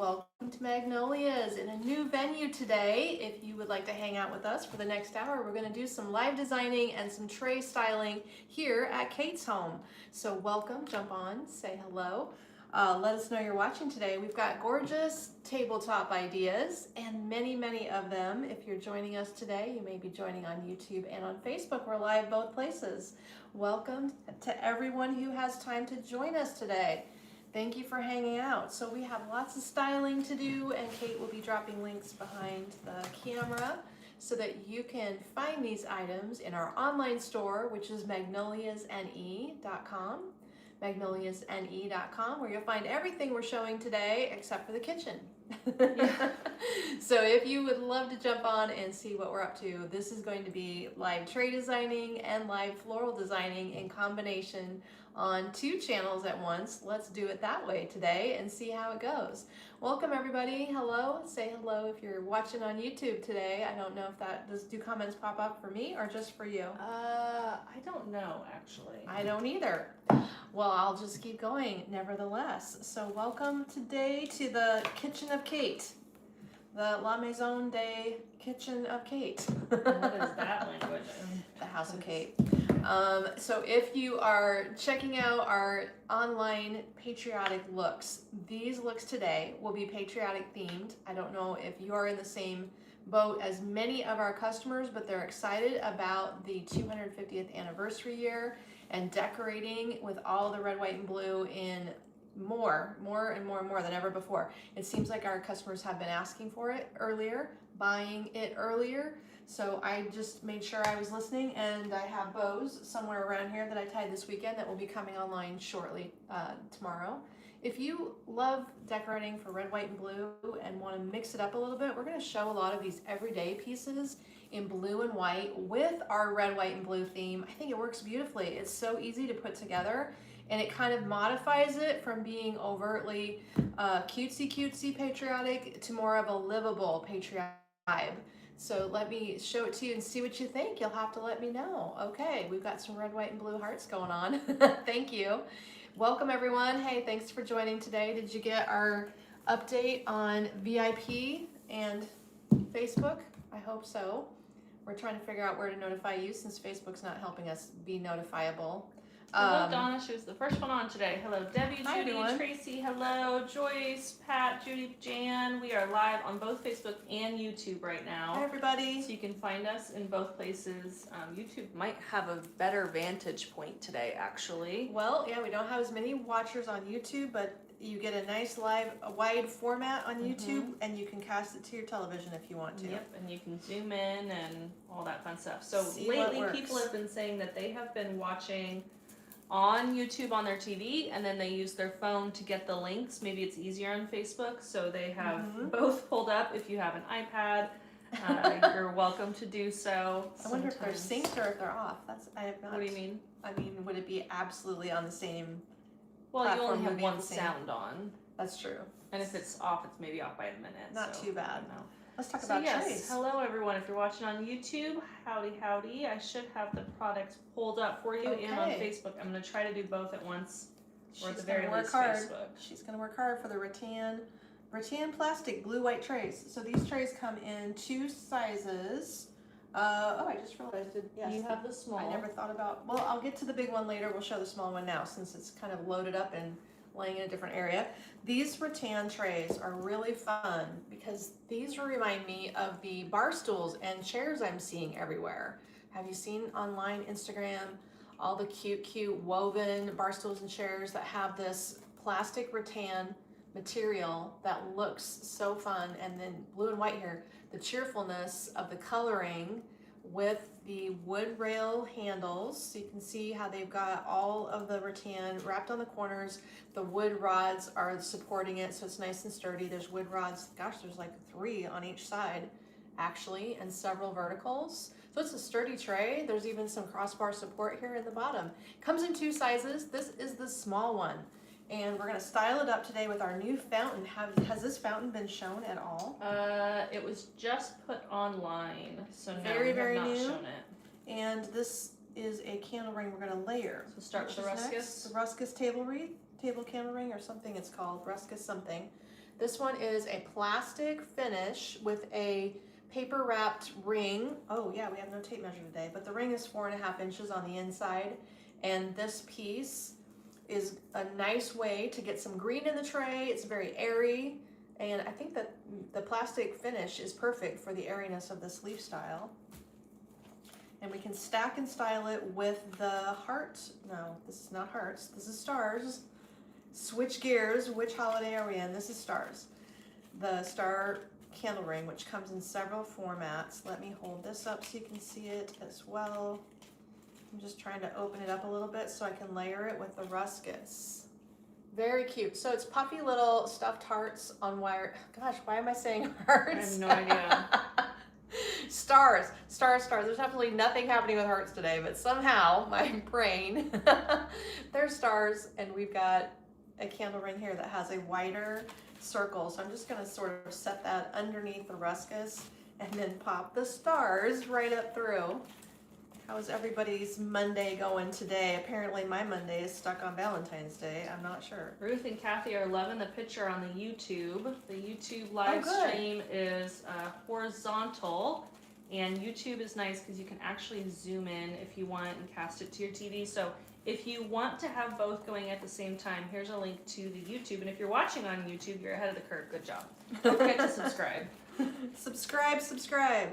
welcome to Magnolias in a new venue today. If you would like to hang out with us for the next hour, we're going to do some live designing and some tray styling here at Kate's home. So welcome, jump on, say hello. Let us know you're watching today. We've got gorgeous tabletop ideas and many of them. If you're joining us today, you may be joining on YouTube and on Facebook. We're live both places. Welcome to everyone who has time to join us today. Thank you for hanging out. So we have lots of styling to do, and Kate will be dropping links behind the camera so that you can find these items in our online store, which is magnoliasne.com. magnoliasne.com, where you'll find everything we're showing today except for the kitchen. So if you would love to jump on and see what we're up to, this is going to be live tray designing and live floral designing in combination on 2 channels at once. Let's do it that way today and see how it goes. Welcome everybody. Hello. Say hello if you're watching on YouTube today. I don't know if do comments pop up for me or just for you? I don't know actually. I don't either. Well, I'll just keep going nevertheless. So welcome today to the Kitchen of Kate. The La Maison de Kitchen of Kate. What is that language? The House of Kate. So if you are checking out our online patriotic looks, these looks today will be patriotic themed. I don't know if you are in the same boat as many of our customers, but they're excited about the 250th anniversary year and decorating with all the red, white, and blue in more than ever before. It seems like our customers have been asking for it earlier, buying it earlier. So I just made sure I was listening, and I have bows somewhere around here that I tied this weekend that will be coming online shortly tomorrow. If you love decorating for red, white, and blue and want to mix it up a little bit, we're going to show a lot of these everyday pieces in blue and white with our red, white, and blue theme. I think it works beautifully. It's so easy to put together, and it kind of modifies it from being overtly cutesy patriotic to more of a livable patriotic vibe. So let me show it to you and see what you think. You'll have to let me know. Okay, we've got some red, white, and blue hearts going on. Thank you. Welcome everyone. Hey, thanks for joining today. Did you get our update on VIP and Facebook? I hope so. We're trying to figure out where to notify you since Facebook's not helping us be notifiable. Hello, Donna. She was the first one on today. Hello, Debbie, Hi, Judy, everyone. Tracy. Hello, Joyce, Pat, Judy, Jan. We are live on both Facebook and YouTube right now. Hi, everybody. So you can find us in both places. YouTube might have a better vantage point today, actually. Well, yeah, we don't have as many watchers on YouTube, but you get a nice wide format on YouTube, and you can cast it to your television if you want to. Yep, and you can zoom in and all that fun stuff. So See lately people have been saying that they have been watching on YouTube on their TV, and then they use their phone to get the links. Maybe it's easier on Facebook, so they have both pulled up. If you have an iPad, you're welcome to do so. I wonder if they're synced or if they're off. I have not. What do you mean? I mean, would it be absolutely on the same? Well, you only have would be one the same. sound on, That's true. and if it's off, it's maybe off by a minute. Not so, too bad. I don't know. Let's talk So about yes, trays. hello everyone. If you're watching on YouTube, howdy. I should have the products pulled up for you and on Facebook. I'm going to try to do both at once, or at the very least Facebook. She's going to work hard for the rattan plastic blue-white trays. So these trays come in 2 sizes. I just realized it. Yes, You have the small. I never thought about. Well, I'll get to the big one later. We'll show the small one now since it's kind of loaded up and laying in a different area. These rattan trays are really fun because these remind me of the bar stools and chairs I'm seeing everywhere. Have you seen online, Instagram, all the cute woven bar stools and chairs that have this plastic rattan material that looks so fun? And then blue and white here, the cheerfulness of the coloring with the wood rail handles. So you can see how they've got all of the rattan wrapped on the corners. The wood rods are supporting it, so it's nice and sturdy. There's wood rods, gosh, there's like 3 on each side actually, and several verticals. So it's a sturdy tray. There's even some crossbar support here in the bottom. Comes in 2 sizes. This is the small one. And we're gonna style it up today with our new fountain. Has this fountain been shown at all? It was just put online, so no, Very we have not new. shown it. And this is a candle ring we're gonna layer. So start with the Which is ruscus. next. The ruscus table wreath, table candle ring or something it's called, ruscus something. This one is a plastic finish with a paper wrapped ring. Oh yeah, we have no tape measure today, but the ring is 4.5 inches on the inside. And this piece is a nice way to get some green in the tray. It's very airy. And I think that the plastic finish is perfect for the airiness of this leaf style. And we can stack and style it with the heart. No, this is not hearts. This is stars. Switch gears. Which holiday are we in? This is stars. The star candle ring, which comes in several formats. Let me hold this up so you can see it as well. I'm just trying to open it up a little bit so I can layer it with the rustics. Very cute. So it's puffy little stuffed hearts on wire. Gosh, why am I saying hearts? I have no idea. Stars. There's definitely nothing happening with hearts today, but somehow my brain, there's stars, and we've got a candle ring here that has a wider circle. So I'm just going to sort of set that underneath the ruscus and then pop the stars right up through. How is everybody's Monday going today? Apparently my Monday is stuck on Valentine's Day. I'm not sure. Ruth and Kathy are loving the picture on the YouTube. The YouTube live good. stream is horizontal, and YouTube is nice because you can actually zoom in if you want and cast it to your TV. So if you want to have both going at the same time, here's a link to the YouTube. And if you're watching on YouTube, you're ahead of the curve. Good job. Don't forget to subscribe. Subscribe.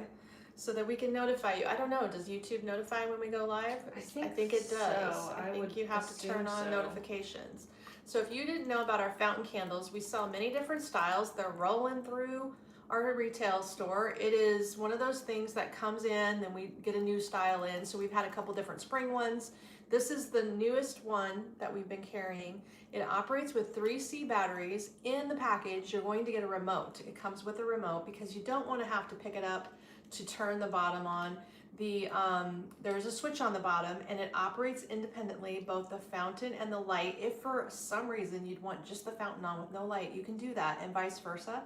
So that we can notify you. I don't know, does YouTube notify when we go live? I think it does. So. I think you have to turn on notifications. So if you didn't know about our fountain candles, we sell many different styles. They're rolling through our retail store. It is one of those things that comes in, then we get a new style in. So we've had a couple different spring ones. This is the newest one that we've been carrying. It operates with 3C batteries. In the package, you're going to get a remote. It comes with a remote because you don't want to have to pick it up to turn the bottom on. There's a switch on the bottom, and it operates independently, both the fountain and the light. If for some reason you'd want just the fountain on with no light, you can do that, and vice versa.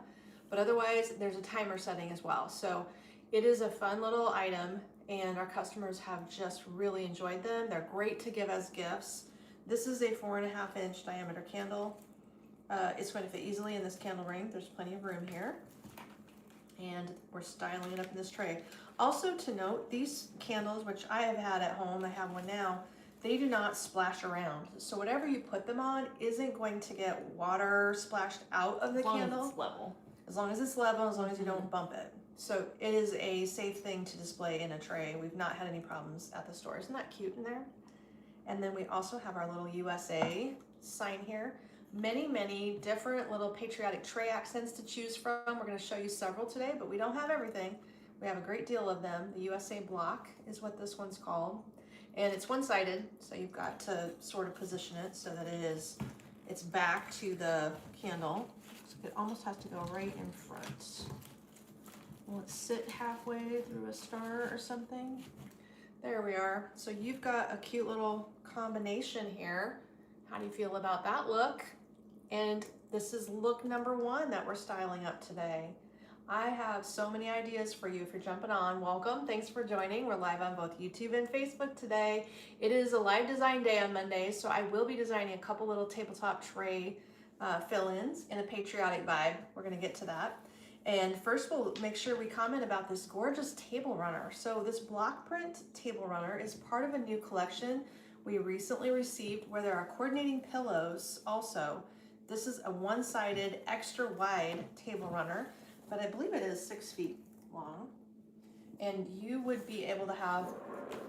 But otherwise, there's a timer setting as well. So it is a fun little item, and our customers have just really enjoyed them. They're great to give as gifts. This is a 4.5 inch diameter candle. It's going to fit easily in this candle ring. There's plenty of room here. And we're styling it up in this tray. Also to note, these candles, which I have had at home, I have one now, they do not splash around. So whatever you put them on isn't going to get water splashed out of the candle. As level. As long as it's level, as long as you don't bump it. So it is a safe thing to display in a tray. We've not had any problems at the store. Isn't that cute in there? And then we also have our little USA sign here. Many different little patriotic tray accents to choose from. We're going to show you several today, but we don't have everything. We have a great deal of them. The USA block is what this one's called. And it's one-sided, so you've got to sort of position it so that it's back to the candle. So it almost has to go right in front. Will it sit halfway through a star or something? There we are. So you've got a cute little combination here. How do you feel about that look? And this is look number 1 that we're styling up today. I have so many ideas for you if you're jumping on. Welcome, thanks for joining. We're live on both YouTube and Facebook today. It is a live design day on Mondays, so I will be designing a couple little tabletop tray fill-ins in a patriotic vibe. We're gonna get to that. And first we'll make sure we comment about this gorgeous table runner. So this block print table runner is part of a new collection we recently received where there are coordinating pillows also. This is a one-sided extra wide table runner, but I believe it is 6 feet long. And you would be able to have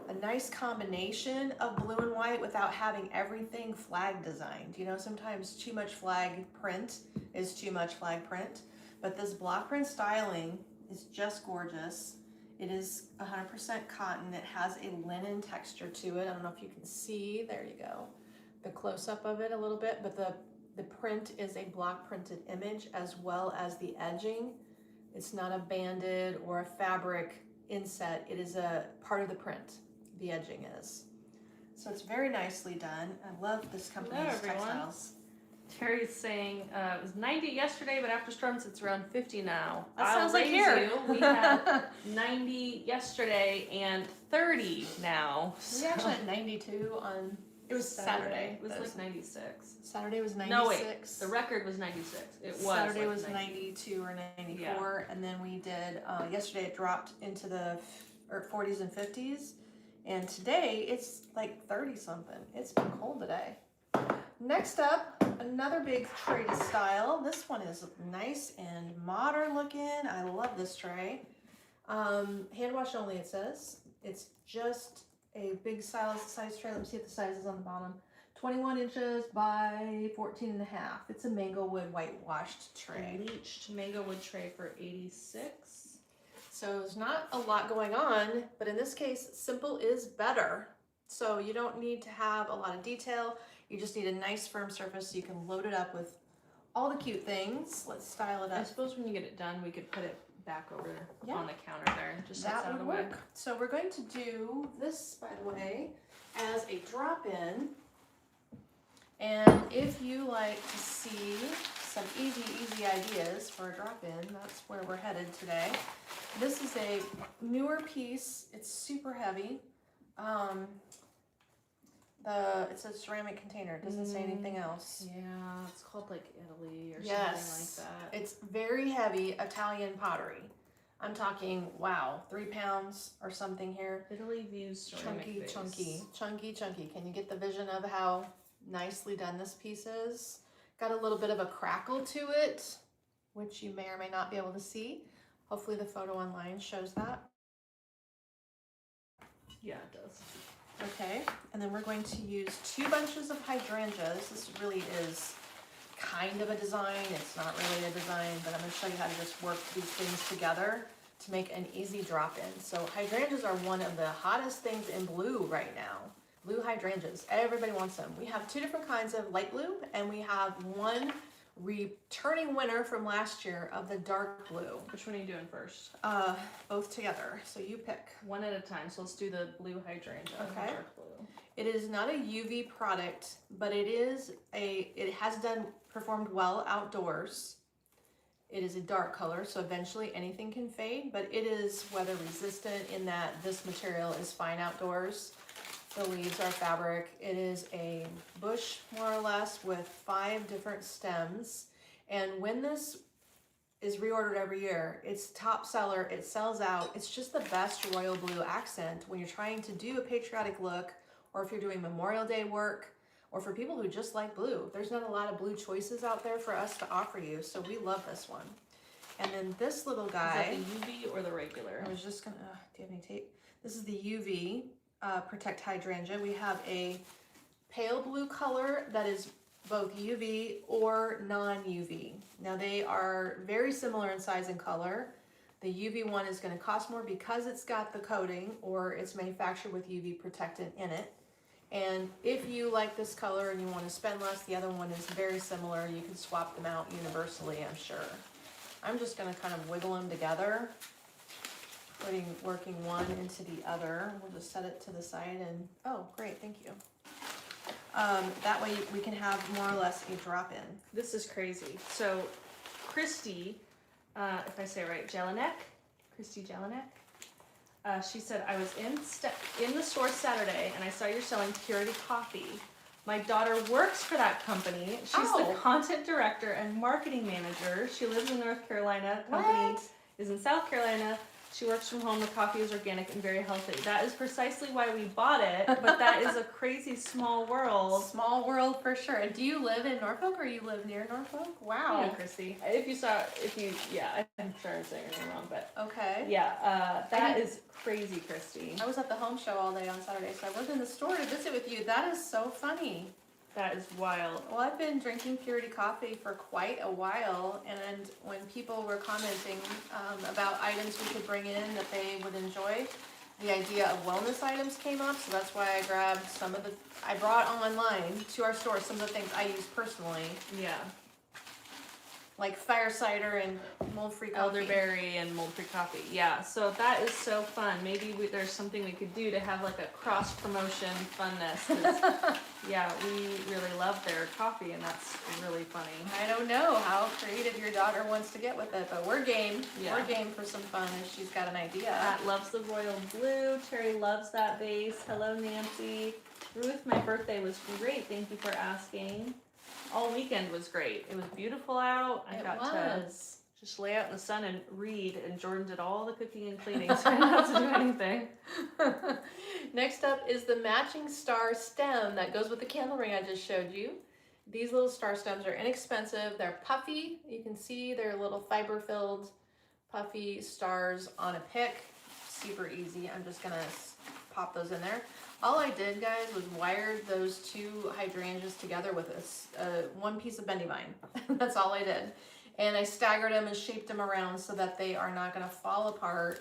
a nice combination of blue and white without having everything flag designed. You know, sometimes too much flag print is too much flag print, but this block print styling is just gorgeous. It is 100% cotton. It has a linen texture to it. I don't know if you can see, there you go, the close-up of it a little bit, but the print is a block printed image as well as the edging. It's not a banded or a fabric inset. It is a part of the print, the edging is. So it's very nicely done. I love this company's textiles. Terry's saying it was 90 yesterday, but after storms it's around 50 now. That sounds like here. We had 90 yesterday and 30 now. We actually had 92 on It was Saturday. It was like 96. Saturday was 96. No, wait. The record was 96. It was Saturday like was 92 or 94, and then we did, yesterday it dropped into the 40s and 50s, and today it's like 30 something. It's been cold today. Next up, another big tray to style. This one is nice and modern looking. I love this tray. Hand wash only, it says. It's just a big size tray. Let me see if the size is on the bottom. 21 inches by 14 and a half. It's a mango wood whitewashed tray. Bleached mango wood tray for 86. So there's not a lot going on, but in this case, simple is better. So you don't need to have a lot of detail. You just need a nice firm surface so you can load it up with all the cute things. Let's style it up. I suppose when you get it done, we could put it back over on the counter there. Just that out of would the way. work. So we're going to do this, by the way, as a drop-in. And if you like to see some easy ideas for a drop-in, that's where we're headed today. This is a newer piece. It's super heavy. It's a ceramic container. It doesn't say anything else. Yeah, it's called like Italy or something Yes, like that. it's very heavy Italian pottery. I'm talking, wow, 3 pounds or something here. Italy views ceramic vase. Chunky. Can you get the vision of how nicely done this piece is? Got a little bit of a crackle to it, which you may or may not be able to see. Hopefully the photo online shows that. Yeah, it does. Okay, and then we're going to use 2 bunches of hydrangeas. This really is kind of a design. It's not really a design, but I'm going to show you how to just work these things together to make an easy drop-in. So hydrangeas are one of the hottest things in blue right now. Blue hydrangeas. Everybody wants them. We have 2 different kinds of light blue, and we have one returning winner from last year of the dark blue. Which one are you doing first? Both together. So you pick. One at a time. So let's do the blue hydrangea. Okay. Dark blue. It is not a UV product, but it has performed well outdoors. It is a dark color, so eventually anything can fade, but it is weather resistant in that this material is fine outdoors. The leaves are fabric. It is a bush, more or less, with 5 different stems. And when this is reordered every year, it's top seller, it sells out. It's just the best royal blue accent when you're trying to do a patriotic look, or if you're doing Memorial Day work, or for people who just like blue. There's not a lot of blue choices out there for us to offer you, so we love this one. And then this little guy. Is that the UV or the regular? I was just gonna, do you have any tape? This is the UV. Protect hydrangea. We have a pale blue color that is both UV or non-UV. Now they are very similar in size and color. The UV one is going to cost more because it's got the coating or it's manufactured with UV protectant in it. And if you like this color and you want to spend less, the other one is very similar. You can swap them out universally, I'm sure. I'm just going to kind of wiggle them together. Working one into the other. We'll just set it to the side and, oh, great, thank you. That way we can have more or less a drop-in. This is crazy. So, Christy, if I say it right, Jelinek, Christy Jelinek, she said, I was in the store Saturday and I saw you're selling curated coffee. My daughter works for that company. She's the content director and marketing manager. She lives in North Carolina. Company is in South Carolina. She works from home. The coffee is organic and very healthy. That is precisely why we bought it, but that is a crazy small world. Small world for sure. And do you live in Norfolk or you live near Norfolk? Wow. Yeah, Christy. I'm sure I'm saying your name wrong, but. Okay. Yeah, that is crazy, Christy. I was at the home show all day on Saturday, so I was in the store to visit with you. That is so funny. That is wild. Well, I've been drinking Purity coffee for quite a while, and when people were commenting about items we could bring in that they would enjoy, the idea of wellness items came up, so that's why I grabbed I brought online to our store some of the things I use personally. Yeah. like fire cider and mold-free coffee. Elderberry and mold-free coffee. Yeah, so that is so fun. Maybe there's something we could do to have like a cross-promotion funness. 'Cause, yeah, we really love their coffee, and that's really funny. I don't know how creative your daughter wants to get with it, but we're game. Yeah. We're game for some fun if she's got an idea. Matt loves the royal blue. Terry loves that vase. Hello, Nancy. Ruth, my birthday was great. Thank you for asking. All weekend was great. It was beautiful out. I got to just lay out in the sun and read, and Jordan did all the cooking and cleaning, so I didn't have to do anything. Next up is the matching star stem that goes with the candle ring I just showed you. These little star stems are inexpensive. They're puffy. You can see they're little fiber-filled, puffy stars on a pick. Super easy. I'm just gonna pop those in there. All I did, guys, was wire those two hydrangeas together with one piece of bendy vine. That's all I did. And I staggered them and shaped them around so that they are not going to fall apart.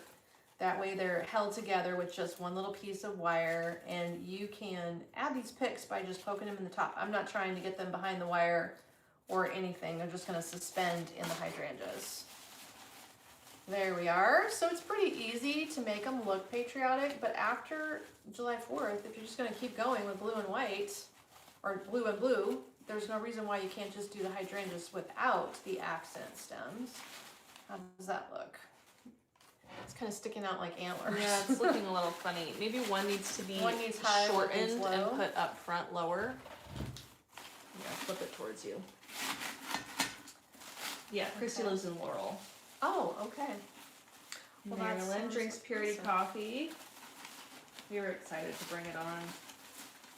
That way they're held together with just one little piece of wire. And you can add these picks by just poking them in the top. I'm not trying to get them behind the wire or anything. I'm just going to suspend in the hydrangeas. There we are. So it's pretty easy to make them look patriotic, but after July 4th, if you're just going to keep going with blue and white, or blue and blue, there's no reason why you can't just do the hydrangeas without the accent stems. How does that look? It's kind of sticking out like antlers. Yeah, it's looking a little funny. Maybe one needs to be high, shortened and put up front lower. Yeah, flip it towards you. Yeah, Christy lives in Laurel. Oh, okay. Well, Marilyn drinks Purity coffee. We were excited to bring it on.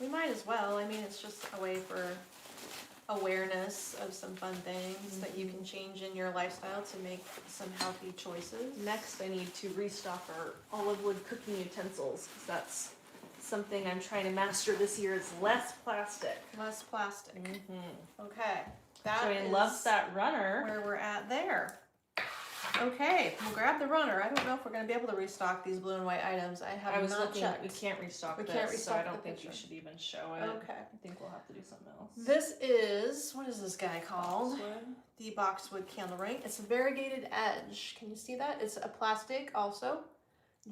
We might as well. I mean, it's just a way for awareness of some fun things that you can change in your lifestyle to make some healthy choices. Next, I need to restock our olive wood cooking utensils, because that's something I'm trying to master this year, is less plastic. Less plastic. Mm-hmm. Okay. That Joanne loves that runner. Where we're at there. Okay, we'll grab the runner. I don't know if we're going to be able to restock these blue and white items. I have not checked. We can't restock this, can't restock so I don't think picture. you should even show it. Okay. I think we'll have to do something else. This is, what is this guy called? Boxwood. The boxwood candle ring. It's a variegated edge. Can you see that? It's a plastic also,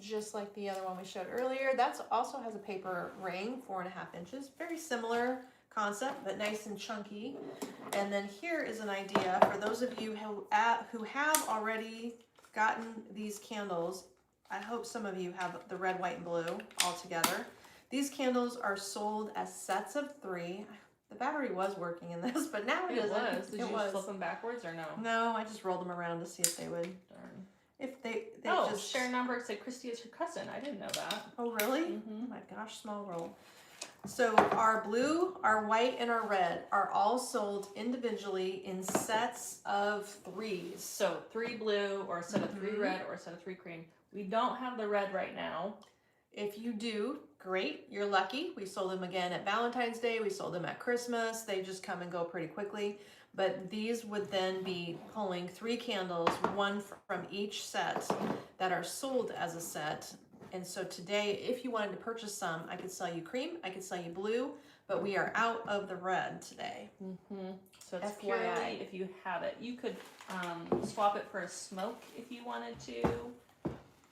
just like the other one we showed earlier. That also has a paper ring, 4.5 inches. Very similar concept, but nice and chunky. And then here is an idea for those of you who have already gotten these candles. I hope some of you have the red, white, and blue all together. These candles are sold as sets of 3. The battery was working in this, but now it isn't. Did you flip them backwards or no? No, I just rolled them around to see if they would. Darn. If they just share number said Christy is her cousin. I didn't know that. Oh really? Mm-hmm. Oh my gosh, small world. So our blue, our white, and our red are all sold individually in sets of 3s. So 3 blue, or a set of 3 red, or a set of 3 cream. We don't have the red right now. If you do, great, you're lucky. We sold them again at Valentine's Day. We sold them at Christmas. They just come and go pretty quickly. But these would then be pulling 3 candles, one from each set, that are sold as a set. And so today, if you wanted to purchase some, I could sell you cream, I could sell you blue, but we are out of the red today. Mm-hmm. So it's FYI. purely if you have it. You could swap it for a smoke if you wanted to.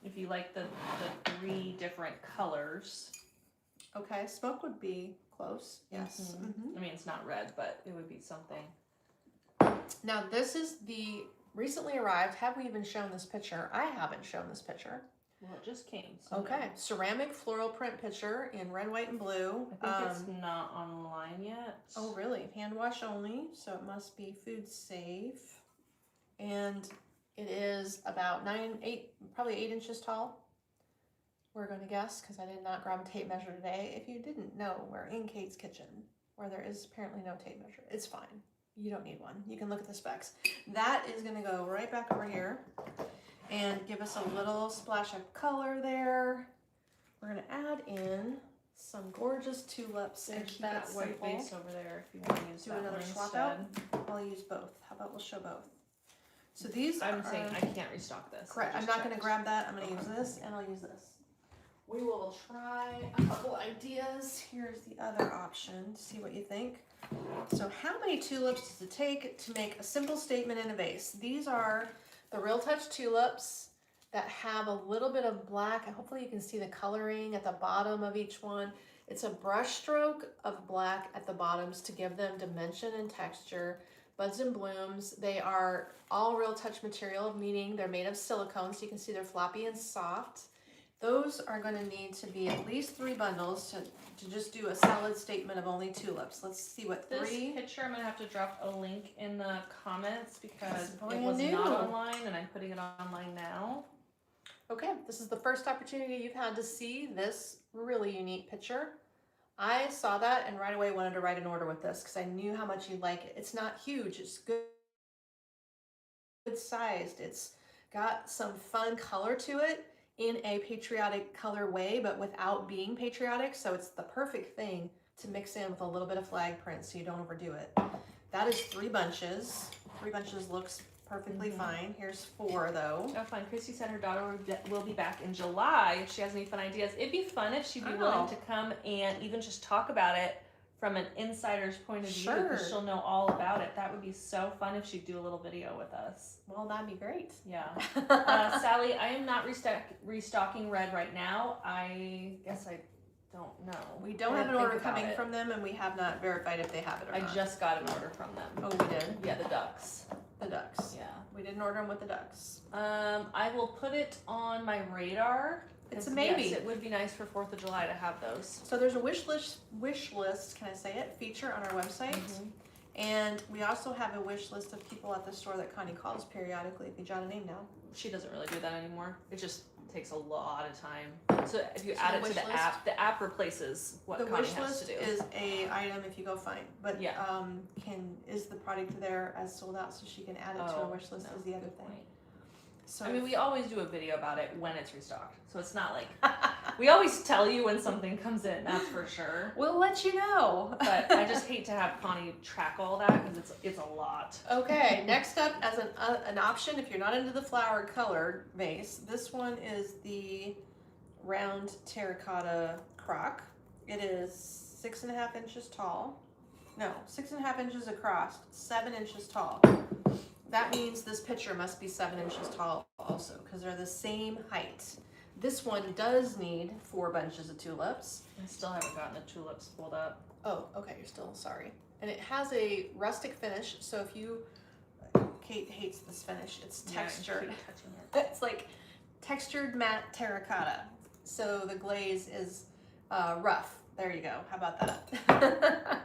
If you like the 3 different colors. Okay, smoke would be close. Yes. Mm-hmm. I mean, it's not red, but it would be something. Now, this is the recently arrived. Have we even shown this picture? I haven't shown this picture. Well, it just came. So Okay, ceramic floral print picture in red, white, and blue. I think it's not online yet. Oh, really? Hand wash only, so it must be food safe. And it is about probably 8 inches tall. We're going to guess, because I did not grab a tape measure today. If you didn't know, we're in Kate's kitchen, where there is apparently no tape measure. It's fine. You don't need one. You can look at the specs. That is going to go right back over here and give us a little splash of color there. We're going to add in some gorgeous tulips and keep that it white simple. vase over there if you want to use Do that another one swap instead. out. I'll use both. How about we'll show both. So these I'm are, saying I can't restock this. correct. I'm not going to grab that. I'm going to use this, and I'll use this. We will try a couple ideas. Here's the other option to see what you think. So how many tulips does it take to make a simple statement in a vase? These are the Real Touch tulips that have a little bit of black. Hopefully you can see the coloring at the bottom of each one. It's a brush stroke of black at the bottoms to give them dimension and texture. Buds and blooms, they are all Real Touch material, meaning they're made of silicone, so you can see they're floppy and soft. Those are going to need to be at least 3 bundles to just do a solid statement of only tulips. Let's see what This 3. picture, I'm going to have to drop a link in the comments because It's it brand was new. not online and I'm putting it online now. Okay, this is the first opportunity you've had to see this really unique picture. I saw that and right away wanted to write an order with this because I knew how much you like it. It's not huge, it's good sized. It's got some fun color to it in a patriotic color way, but without being patriotic. So it's the perfect thing to mix in with a little bit of flag print so you don't overdo it. That is 3 bunches. 3 bunches looks perfectly fine. Here's 4 though. Oh, fine. Christy said her daughter will be back in July if she has any fun ideas. It'd be fun if she'd be willing to come and even just talk about it from an insider's point of view, because she'll know all about it. That would be so fun if she'd do a little video with us. Well, that'd be great. Yeah. Sally, I am not restocking red right now. I guess I don't know. We don't have an order coming from them, and we have not verified if they have it or not. I just got an order from them. Oh, we did? Yeah, the ducks. The ducks. Yeah. We didn't order them with the ducks. I will put it on my radar. It's a maybe. Yes, it would be nice for 4th of July to have those. So there's a wish list, can I say it, feature on our website. And we also have a wish list of people at the store that Connie calls periodically if you jot a name down. She doesn't really do that anymore. It just takes a lot of time. So if you add it to the app replaces what Connie has to do. The wish list is a item if you go find, but yeah. Is the product there as sold out so she can add it to a wish list is the other thing. So I mean, we always do a video about it when it's restocked. So it's not like, we always tell you when something comes in, that's for sure. We'll let you know. But I just hate to have Connie track all that because it's a lot. Okay, next up as an option, if you're not into the flower color vase, this one is the round terracotta crock. It is 6.5 inches tall. No, 6.5 inches across, 7 inches tall. That means this pitcher must be 7 inches tall also, because they're the same height. This one does need 4 bunches of tulips. I still haven't gotten the tulips pulled up. Oh, okay, you're still, sorry. And it has a rustic finish, so if you, Kate hates this finish, it's textured. Yeah, I keep touching it. It's like textured matte terracotta. So the glaze is rough. There you go, how about that?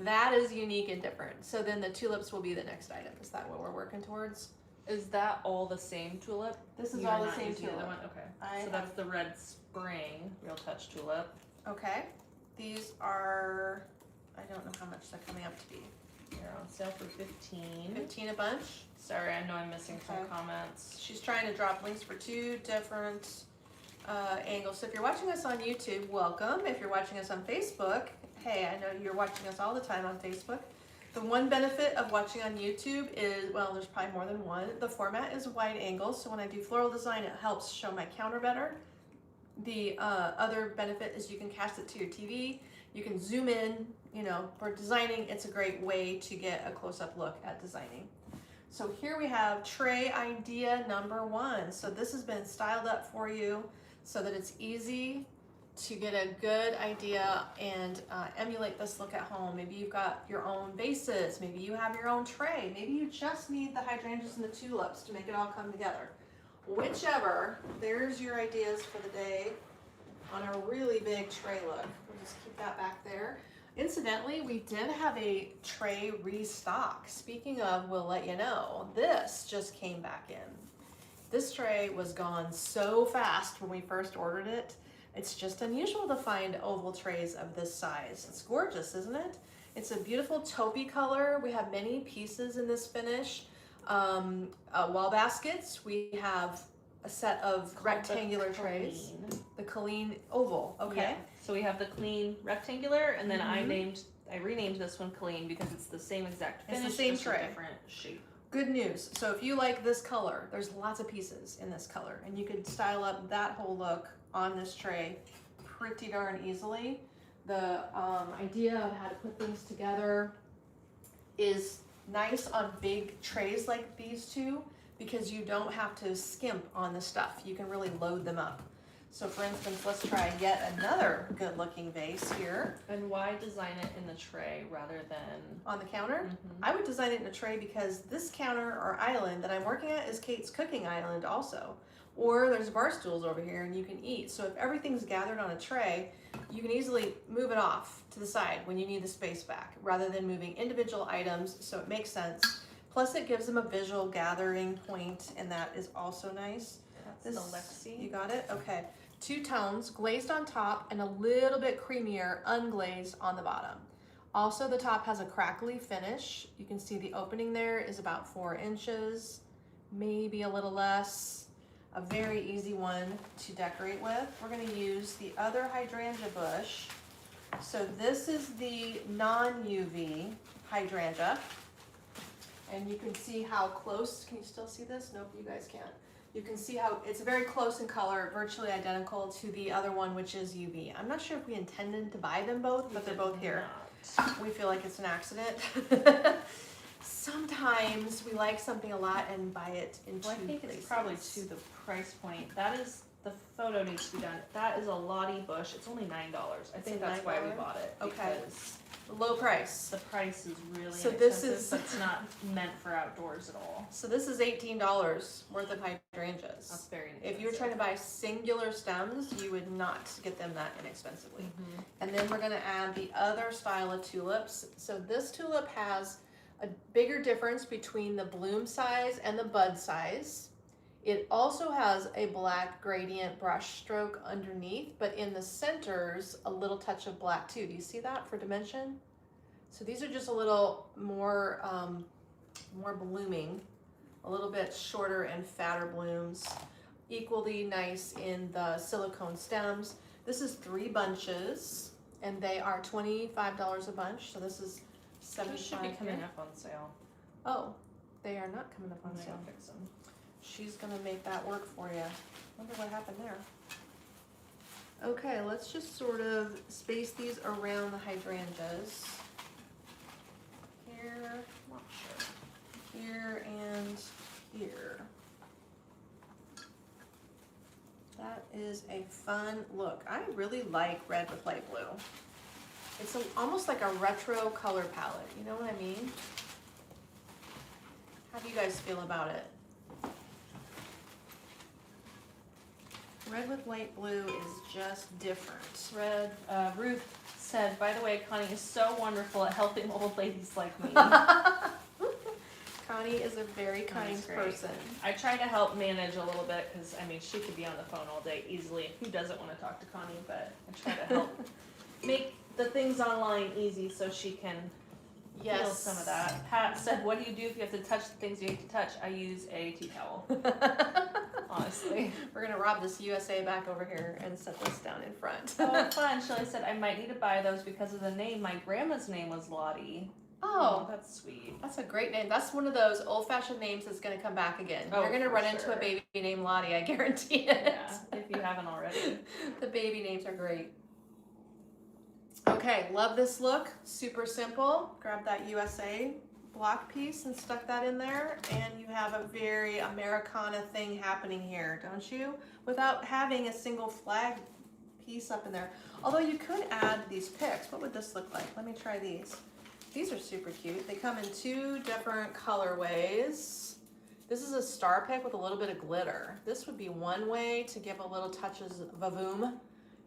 That is unique and different. So then the tulips will be the next item. Is that what we're working towards? Is that all the same tulip? This is all the same tulip. The other one? Okay. So that's the red spring Real Touch tulip. Okay. These are, I don't know how much they're coming up to be. They're on sale for 15. 15 a bunch. Sorry, I know I'm missing some comments. She's trying to drop links for 2 different angles. So if you're watching us on YouTube, welcome. If you're watching us on Facebook, hey, I know you're watching us all the time on Facebook. The one benefit of watching on YouTube is, well, there's probably more than one. The format is wide angle, so when I do floral design, it helps show my counter better. The other benefit is you can cast it to your TV. You can zoom in, you know, for designing, it's a great way to get a close-up look at designing. So here we have tray idea number 1. So this has been styled up for you so that it's easy to get a good idea and emulate this look at home. Maybe you've got your own vases, maybe you have your own tray, maybe you just need the hydrangeas and the tulips to make it all come together. Whichever, there's your ideas for the day on a really big tray look. We'll just keep that back there. Incidentally, we did have a tray restock. Speaking of, we'll let you know, this just came back in. This tray was gone so fast when we first ordered it. It's just unusual to find oval trays of this size. It's gorgeous, isn't it? It's a beautiful taupey color. We have many pieces in this finish. Wall baskets. We have a set of rectangular trays. The Colleen oval. Okay. Yeah. So we have the clean rectangular, and then I renamed this one Colleen because it's the same exact finish. It's the same just tray. A different shape. Good news. So if you like this color, there's lots of pieces in this color, and you could style up that whole look on this tray pretty darn easily. the idea of how to put things together is nice on big trays like these two because you don't have to skimp on the stuff. You can really load them up. So for instance, let's try yet another good looking vase here. And why design it in the tray rather than on the counter? I would design it in a tray because this counter or island that I'm working at is Kate's cooking island also. Or there's bar stools over here and you can eat. So if everything's gathered on a tray, you can easily move it off to the side when you need the space back rather than moving individual items, so it makes sense. Plus it gives them a visual gathering point, and that is also nice. That's the Lexi. You got it? Okay. 2 tones, glazed on top and a little bit creamier, unglazed on the bottom. Also, the top has a crackly finish. You can see the opening there is about 4 inches, maybe a little less. A very easy one to decorate with. We're going to use the other hydrangea bush. So this is the non-UV hydrangea. And you can see how close, can you still see this? Nope, you guys can't. You can see how it's very close in color, virtually identical to the other one, which is UV. I'm not sure if we intended to buy them both, but they're both here. We feel like it's an accident. Sometimes we like something a lot and buy it in 2 I think places. it's probably to the price point. That is, the photo needs to be done. That is a Lottie bush. It's only $9. I think that's why we bought it. Okay. Because low price. the price is really So inexpensive, this is- but it's not meant for outdoors at all. So this is $18 worth of hydrangeas. That's very inexpensive. If you were trying to buy singular stems, you would not get them that inexpensively. And then we're gonna add the other style of tulips. So this tulip has a bigger difference between the bloom size and the bud size. It also has a black gradient brush stroke underneath, but in the centers, a little touch of black too. Do you see that for dimension? So these are just a little more, more blooming, a little bit shorter and fatter blooms, equally nice in the silicone stems. This is 3 bunches, and they are $25 a bunch. So this is Those should be $75 coming here. up on sale. Oh, they are not coming up on I'm sale. gonna fix them. She's gonna make that work for you. Wonder what happened there. Okay, let's just sort of space these around the hydrangeas. Here, Not sure. here, and here. That is a fun look. I really like red with light blue. It's almost like a retro color palette, you know what I mean? How do you guys feel about it? Red with light blue is just different. Red, Ruth said, by the way, Connie is so wonderful at helping old ladies like me. Connie is a very kind Connie's great. person. I try to help manage a little bit because, I mean, she could be on the phone all day easily. Who doesn't want to talk to Connie? But I try to help make the things online easy so she can feel some of that. Pat said, what do you do if you have to touch the things you hate to touch? I use a tea towel. Honestly. We're gonna rob this USA back over here and set this down in front. Oh, fun. Shelley said, I might need to buy those because of the name. My grandma's name was Lottie. Oh, that's sweet. that's a great name. That's one of those old-fashioned names that's gonna come back again. Oh, You're gonna for run into a sure. baby named Lottie, I guarantee it. Yeah, if you haven't already. The baby names are great. Okay, love this look. Super simple. Grab that USA block piece and stuck that in there, and you have a very Americana thing happening here, don't you? Without having a single flag piece up in there. Although you could add these picks. What would this look like? Let me try these. These are super cute. They come in 2 different colorways. This is a star pick with a little bit of glitter. This would be one way to give a little touches of vavoom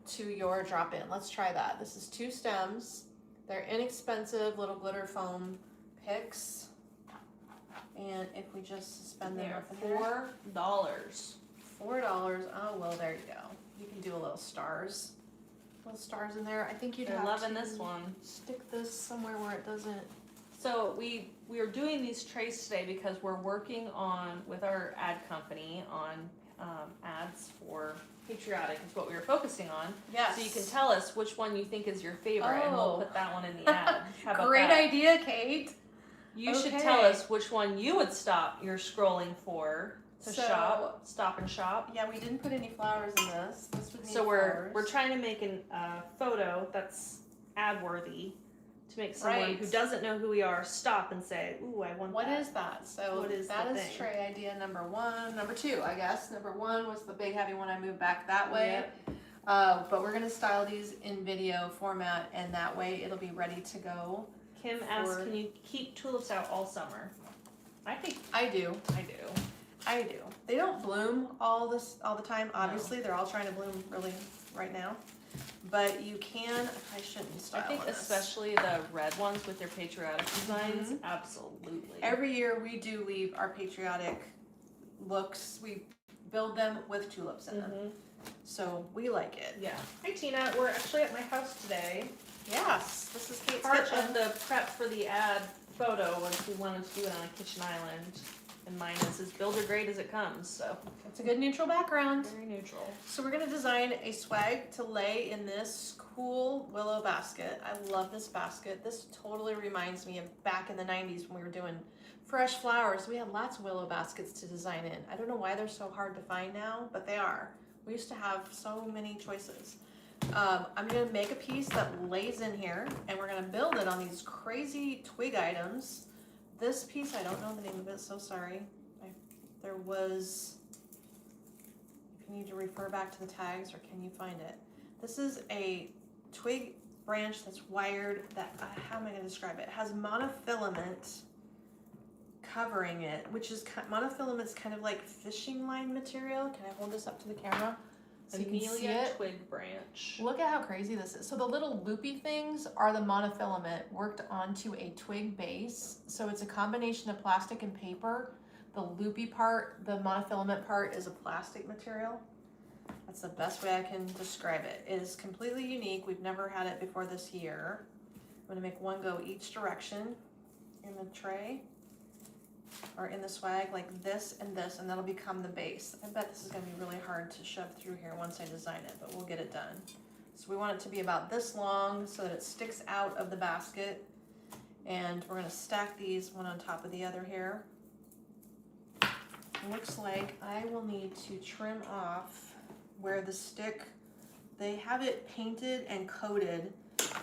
to your drop-in. Let's try that. This is 2 stems. They're inexpensive little glitter foam picks. And if we just suspend them They're up $4. $4. Oh, well, there you go. You can do a little stars. Little stars in there. I think you'd They're have loving to this one. stick this somewhere where it doesn't. So we are doing these trays today because we're working on, with our ad company, on ads for Patriotic is what we were focusing on. Yes. So you can tell us which one you think is your favorite and we'll Oh. put that one in the ad. How about Great that? idea, Kate. You should Okay. tell us which one you would stop your scrolling for to So- stop and shop. Yeah, we didn't put any flowers in this. This would need So flowers. we're trying to make a photo that's ad worthy to make someone Right. who doesn't know who we are stop and say, ooh, I want What that. is that? So What is that the is thing? tray idea number 1. Number 2, I guess. Number 1 was the big heavy one I moved back that way. Yep. But we're gonna style these in video format, and that way it'll be ready to go. Kim asked, can you keep tulips out all summer? I think I do. I do. I do. They don't bloom all the time. Obviously, they're all trying to bloom really right now. But you can. I shouldn't style. I think this. especially the red ones with their patriotic designs. Absolutely. Every year we do leave our patriotic looks. We build them with tulips in them. So we like it. Yeah. Hi Tina, we're actually at my house today. Yes, this is Kate's Part kitchen. of the prep for the ad photo was we wanted to do it on a kitchen island. And mine is as builder grade as it comes, so. It's a good neutral background. Very neutral. So we're gonna design a swag to lay in this cool willow basket. I love this basket. This totally reminds me of back in the 90s when we were doing fresh flowers. We had lots of willow baskets to design in. I don't know why they're so hard to find now, but they are. We used to have so many choices. I'm gonna make a piece that lays in here, and we're gonna build it on these crazy twig items. This piece, I don't know the name of it, so sorry. There was, if you need to refer back to the tags, or can you find it? This is a twig branch that's wired that, how am I gonna describe it? It has monofilament covering it, which is, monofilament's kind of like fishing line material. Can I hold this up to the camera? So you can see Amelia it. twig branch. Look at how crazy this is. So the little loopy things are the monofilament worked onto a twig base. So it's a combination of plastic and paper. The loopy part, the monofilament part, is a plastic material. That's the best way I can describe it. It is completely unique. We've never had it before this year. I'm gonna make one go each direction in the tray, or in the swag, like this, and that'll become the base. I bet this is gonna be really hard to shove through here once I design it, but we'll get it done. So we want it to be about this long so that it sticks out of the basket. And we're gonna stack these one on top of the other here. It looks like I will need to trim off where the stick, they have it painted and coated,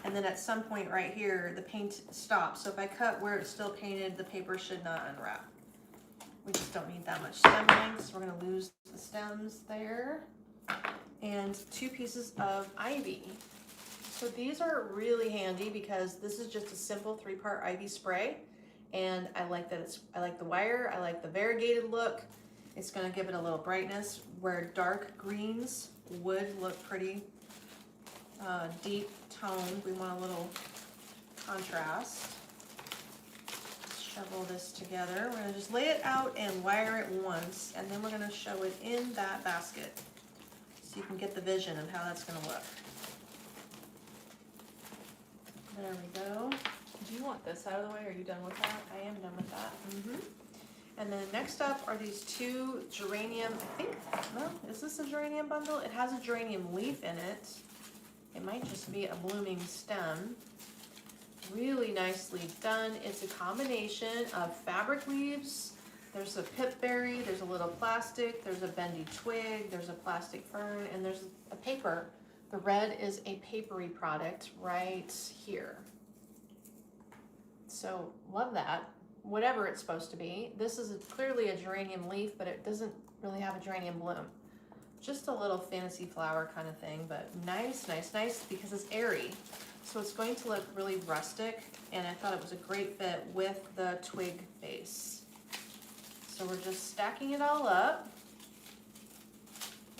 and then at some point right here, the paint stops. So if I cut where it's still painted, the paper should not unwrap. We just don't need that much stem length, so we're gonna lose the stems there. And 2 pieces of ivy. So these are really handy because this is just a simple 3-part ivy spray. And I like that I like the wire, I like the variegated look. It's gonna give it a little brightness where dark greens would look pretty deep toned. We want a little contrast. Shovel this together. We're gonna just lay it out and wire it once, and then we're gonna show it in that basket so you can get the vision of how that's gonna look. There we go. Do you want this out of the way? Are you done with that? I am done with that. And then next up are these 2 geranium, I think, well, is this a geranium bundle? It has a geranium leaf in it. It might just be a blooming stem. Really nicely done. It's a combination of fabric leaves. There's a pipberry, there's a little plastic, there's a bendy twig, there's a plastic fern, and there's a paper. The red is a papery product right here. So love that, whatever it's supposed to be. This is clearly a geranium leaf, but it doesn't really have a geranium bloom. Just a little fantasy flower kind of thing, but nice, nice, nice, because it's airy. So it's going to look really rustic, and I thought it was a great fit with the twig base. So we're just stacking it all up,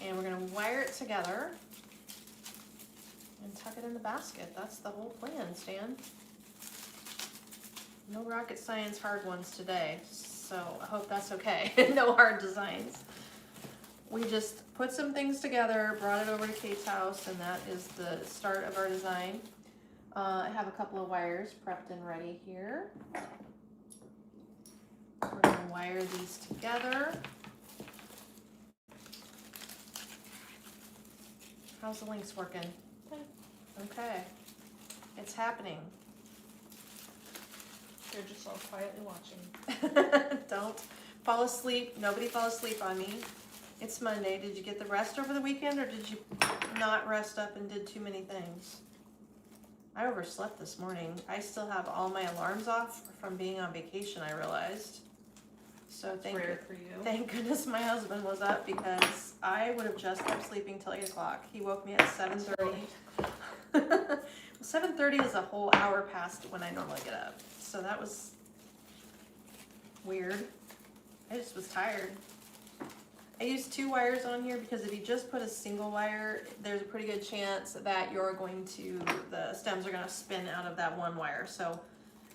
and we're gonna wire it together and tuck it in the basket. That's the whole plan, Stan. No rocket science hard ones today, so I hope that's okay. No hard designs. We just put some things together, brought it over to Kate's house, and that is the start of our design. I have a couple of wires prepped and ready here. We're gonna wire these together. How's the links working? Okay, it's happening. They're just all quietly watching. Don't fall asleep. Nobody fall asleep on me. It's Monday. Did you get the rest over the weekend, or did you not rest up and did too many things? I overslept this morning. I still have all my alarms off from being on vacation, I realized. So Rare for you. thank goodness my husband was up, because I would have just kept sleeping till 8 o'clock. He woke me at 7:30. 7:30 is a whole hour past when I normally get up. So that was weird. I just was tired. I used 2 wires on here because if you just put a single wire, there's a pretty good chance that the stems are going to spin out of that one wire. So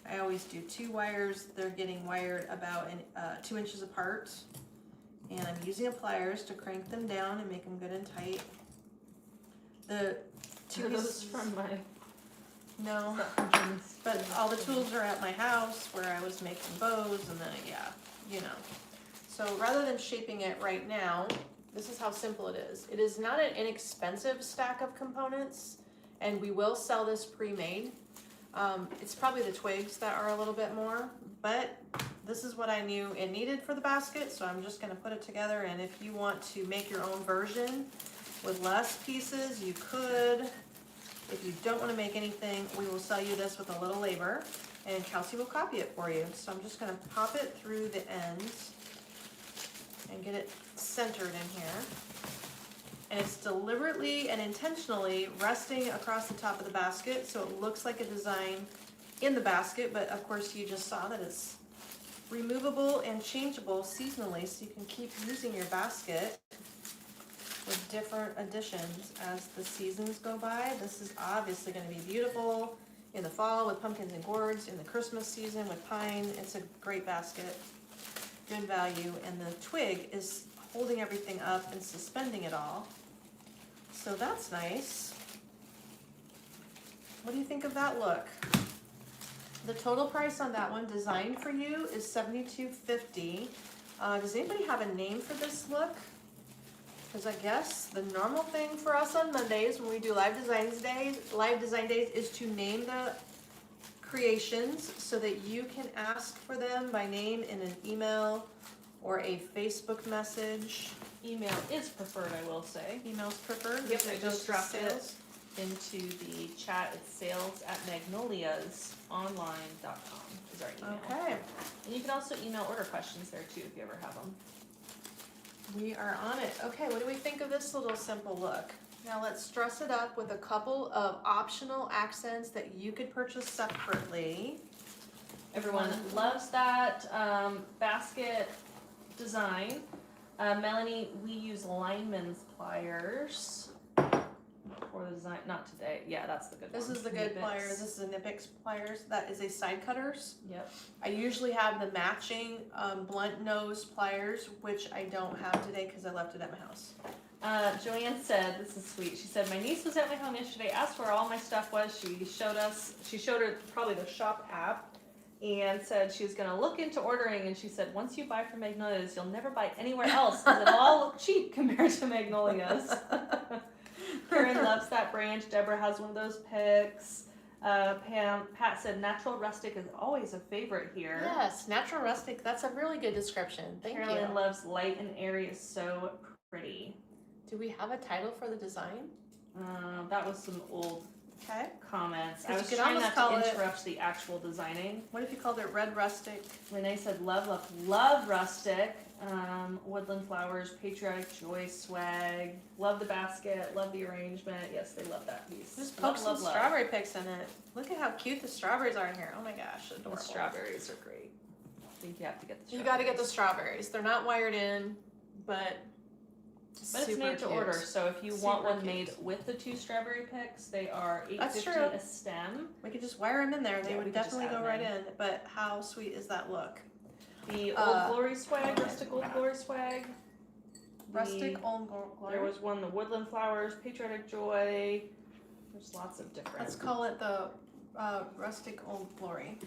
I always do 2 wires. They're getting wired about 2 inches apart. And I'm using pliers to crank them down and make them good and tight. The 2 pieces from my... No, but all the tools are at my house where I was making bows, and then, yeah, you know. So rather than shaping it right now, this is how simple it is. It is not an inexpensive stack of components, and we will sell this pre-made. It's probably the twigs that are a little bit more, but this is what I knew it needed for the basket, so I'm just going to put it together. And if you want to make your own version with less pieces, you could. If you don't want to make anything, we will sell you this with a little labor, and Kelsey will copy it for you. So I'm just going to pop it through the ends and get it centered in here. And it's deliberately and intentionally resting across the top of the basket, so it looks like a design in the basket, but of course you just saw that it's removable and changeable seasonally, so you can keep using your basket with different additions as the seasons go by. This is obviously going to be beautiful in the fall with pumpkins and gourds, in the Christmas season with pine. It's a great basket, good value, and the twig is holding everything up and suspending it all. So that's nice. What do you think of that look? The total price on that one, designed for you, is $72.50. Does anybody have a name for this look? Because I guess the normal thing for us on Mondays when we do live design days is to name the creations so that you can ask for them by name in an email or a Facebook message. Email is preferred, I will say. Email's preferred? Yep, I just dropped it into the chat. It's sales@magnoliasonline.com is our email. Okay. And you can also email order questions there too if you ever have them. We are on it. Okay, what do we think of this little simple look? Now let's dress it up with a couple of optional accents that you could purchase separately. Everyone loves that basket design. Melanie, we use lineman's pliers for the design. Not today. Yeah, that's the good one. This is the good pliers. This is the Nipix pliers. That is a side cutters. Yep. I usually have the matching blunt nose pliers, which I don't have today because I left it at my house. Joanne said, this is sweet. She said, my niece was at my home yesterday, asked where all my stuff was. She showed her probably the shop app and said she was going to look into ordering. And she said, once you buy from Magnolias, you'll never buy anywhere else because it'll all look cheap compared to Magnolias. Karen loves that branch. Deborah has one of those picks. Pat said, natural rustic is always a favorite here. Yes, natural rustic. That's a really good description. Thank you. Carolyn loves light and airy. Is so pretty. Do we have a title for the design? That was some old comments. I was trying not to interrupt the actual designing. What if you called it red rustic? Renee said, love rustic. Woodland flowers, patriotic joy swag. Love the basket. Love the arrangement. Yes, they love that piece. Just poke some strawberry picks in it. Look at how cute the strawberries are in here. Oh my gosh, adorable. The strawberries are great. I think you have to get the strawberries. You got to get the strawberries. They're not wired in, but it's made to order. So if you want one made with the 2 strawberry picks, they are $8.50 a stem. We could just wire them in there. They would definitely go right in. But how sweet is that look? The Old Glory swag, rustic Old Glory swag. Rustic Old Glory. There was one, the Woodland Flowers, Patriotic Joy. There's lots of different. Let's call it the Rustic Old Glory.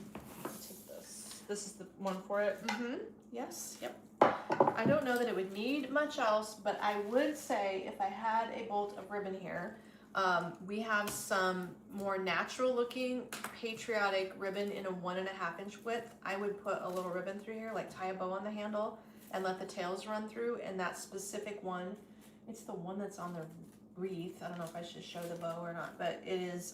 Take this. This is the one for it? Mm-hmm. Yes. Yep. I don't know that it would need much else, but I would say if I had a bolt of ribbon here, we have some more natural looking patriotic ribbon in a 1.5 inch width. I would put a little ribbon through here, like tie a bow on the handle and let the tails run through. And that specific one, it's the one that's on the wreath. I don't know if I should show the bow or not, but it is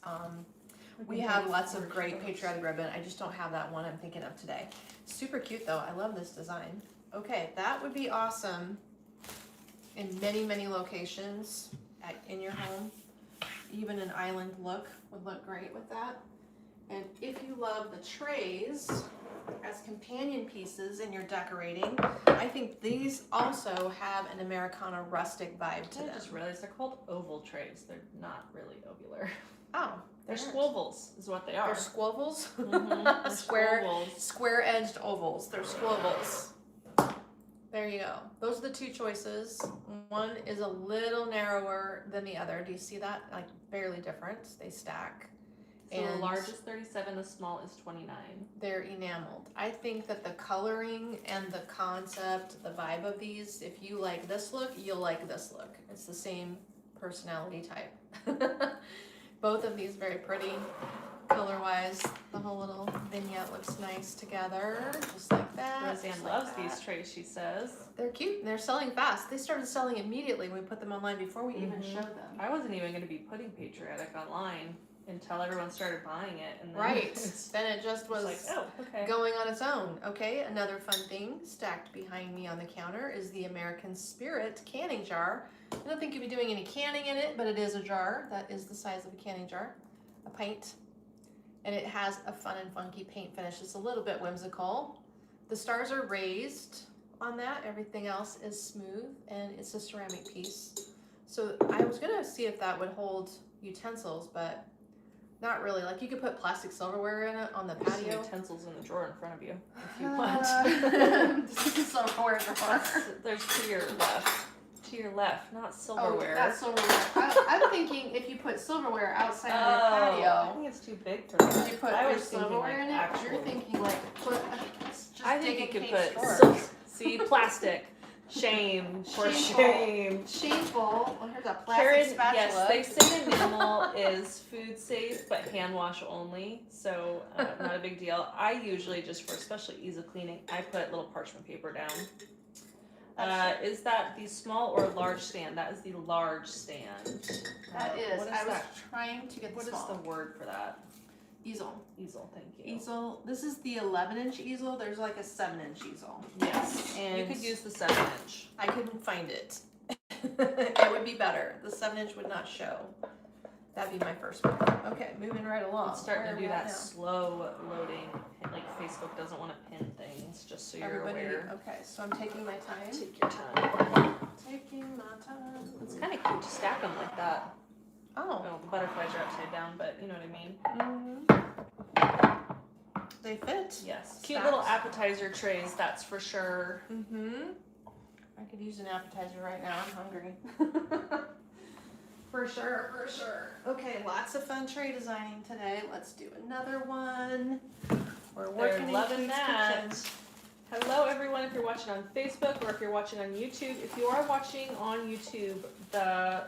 We have lots of great patriotic ribbon. I just don't have that one I'm thinking of today. Super cute though. I love this design. Okay, that would be awesome in many, many locations in your home. Even an island look would look great with that. And if you love the trays as companion pieces in your decorating, I think these also have an Americana rustic vibe to them. I just realized they're called oval trays. They're not really ovular. Oh, they're squovels is what they are. They're squovels? Mm-hmm. Square-edged ovals. They're squovels. There you go. Those are the two choices. One is a little narrower than the other. Do you see that? Like barely different. They stack. So the large is 37, the small is 29. They're enameled. I think that the coloring and the concept, the vibe of these, if you like this look, you'll like this look. It's the same personality type. Both of these very pretty. Color-wise, the whole little vignette looks nice together, just like that. Roseanne loves these trays, she says. They're cute. They're selling fast. They started selling immediately when we put them online before we even showed them. I wasn't even going to be putting Patriotic online until everyone started buying it. And then Then it just was like, oh, okay. going on its own. Okay, another fun thing stacked behind me on the counter is the American Spirit canning jar. I don't think you'll be doing any canning in it, but it is a jar that is the size of a canning jar, a pint. And it has a fun and funky paint finish. It's a little bit whimsical. The stars are raised on that. Everything else is smooth, and it's a ceramic piece. So I was gonna see if that would hold utensils, but not really. Like you could put plastic silverware in it on the patio. Some utensils in the drawer in front of you if you want. Silverware drawer. There's to your left. To your left, not silverware. Oh, that's silverware. I'm thinking if you put silverware outside of your patio. I think it's too big for that. You put I your was thinking silverware in it. actual. You're thinking like put. Just I think you could put see plastic. Shame for shame. Shameful. Well, here's a plastic Karen, spatula. yes, they say enamel is food safe, but hand wash only, so not a big deal. I usually just for especially ease of cleaning, I put little parchment paper down. Is that the small or large stand? That is the large stand. That is. What is I was that? trying to get the What small. is the word for that? Easel. Easel, thank you. Easel. This is the 11-inch easel. There's like a 7-inch easel. Yes. And you could use the 7-inch. I couldn't find it. It would be better. The 7-inch would not show. That'd be my first one. Okay, moving right along. It's starting to do that now? slow loading. Like Facebook doesn't want to pin things, just so you're aware. Okay, so I'm taking my time. Take your time. Taking my time. It's kind of cute to stack them like that. Oh. Well, the butterflies are upside down, but you know what I mean. They fit. Yes. Cute little appetizer trays, that's for sure. I could use an appetizer right now. I'm hungry. For sure, for sure. Okay, lots of fun tray designing today. Let's do another one. We're working in loving Kate's that. kitchen. Hello everyone, if you're watching on Facebook or if you're watching on YouTube. If you are watching on YouTube, the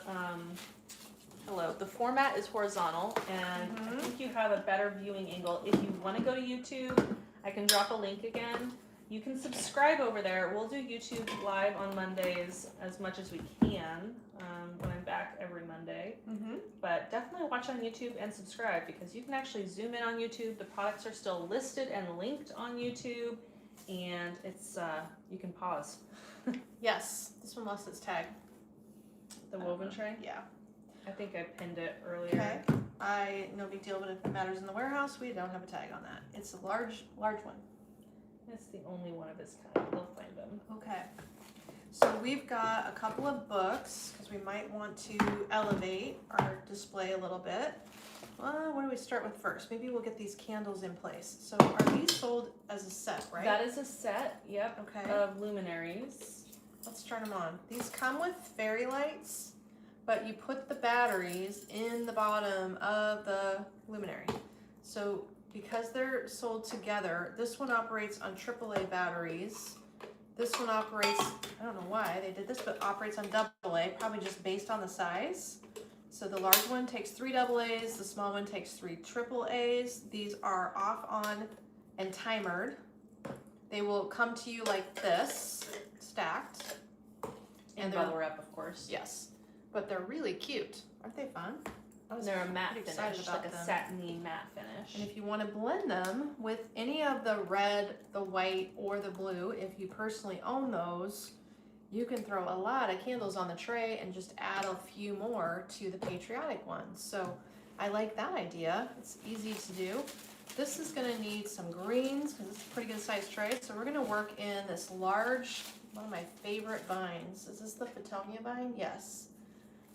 format is horizontal, and I think you have a better viewing angle. If you want to go to YouTube, I can drop a link again. You can subscribe over there. We'll do YouTube live on Mondays as much as we can when I'm back every Monday. But definitely watch on YouTube and subscribe because you can actually zoom in on YouTube. The products are still listed and linked on YouTube, and it's you can pause. Yes, this one lost its tag. The woven tray? Yeah. I think I pinned it earlier. Okay. No big deal, but if it matters in the warehouse, we don't have a tag on that. It's a large one. It's the only one of its kind. They'll find them. Okay. So we've got a couple of books because we might want to elevate our display a little bit. Well, what do we start with first? Maybe we'll get these candles in place. So are these sold as a set, right? That is a set, yep, Okay. of luminaries. Let's turn them on. These come with fairy lights, but you put the batteries in the bottom of the luminary. So because they're sold together, this one operates on AAA batteries. This one operates, I don't know why they did this, but operates on AA, probably just based on the size. So the large one takes 3 AA's, the small one takes 3 AAA's. These are off, on, and timered. They will come to you like this, stacked. And bubble wrap, of course. Yes, but they're really cute. Aren't they fun? I was They're a matte pretty finish, excited like about a them. satiny matte finish. And if you want to blend them with any of the red, the white, or the blue, if you personally own those, you can throw a lot of candles on the tray and just add a few more to the Patriotic ones. So I like that idea. It's easy to do. This is going to need some greens because it's a pretty good sized tray. So we're going to work in this large, one of my favorite vines. Is this the Fittonia vine? Yes.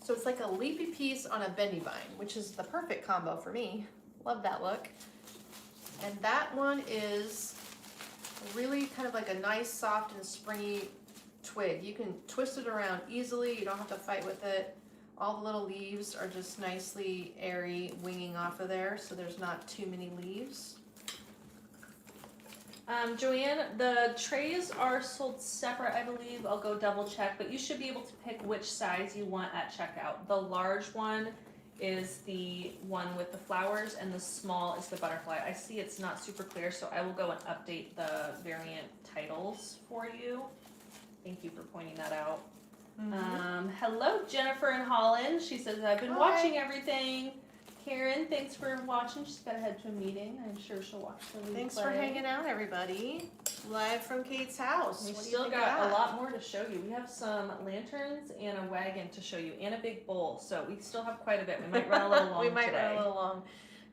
So it's like a leafy piece on a bendy vine, which is the perfect combo for me. Love that look. And that one is really kind of like a nice, soft and springy twig. You can twist it around easily. You don't have to fight with it. All the little leaves are just nicely airy, winging off of there, so there's not too many leaves. Joanne, the trays are sold separate, I believe. I'll go double check, but you should be able to pick which size you want at checkout. The large one is the one with the flowers, and the small is the butterfly. I see it's not super clear, so I will go and update the variant titles for you. Thank you for pointing that out. Hello, Jennifer in Holland. She says, I've been watching everything. Karen, thanks for watching. She's got to head to a meeting. I'm sure she'll watch the replay. Thanks for hanging out, everybody. Live from Kate's house. We What do you still think of got that? a lot more to show you. We have some lanterns and a wagon to show you, and a big bowl. So we still have quite a bit. We might run a little long We might today. run a little long.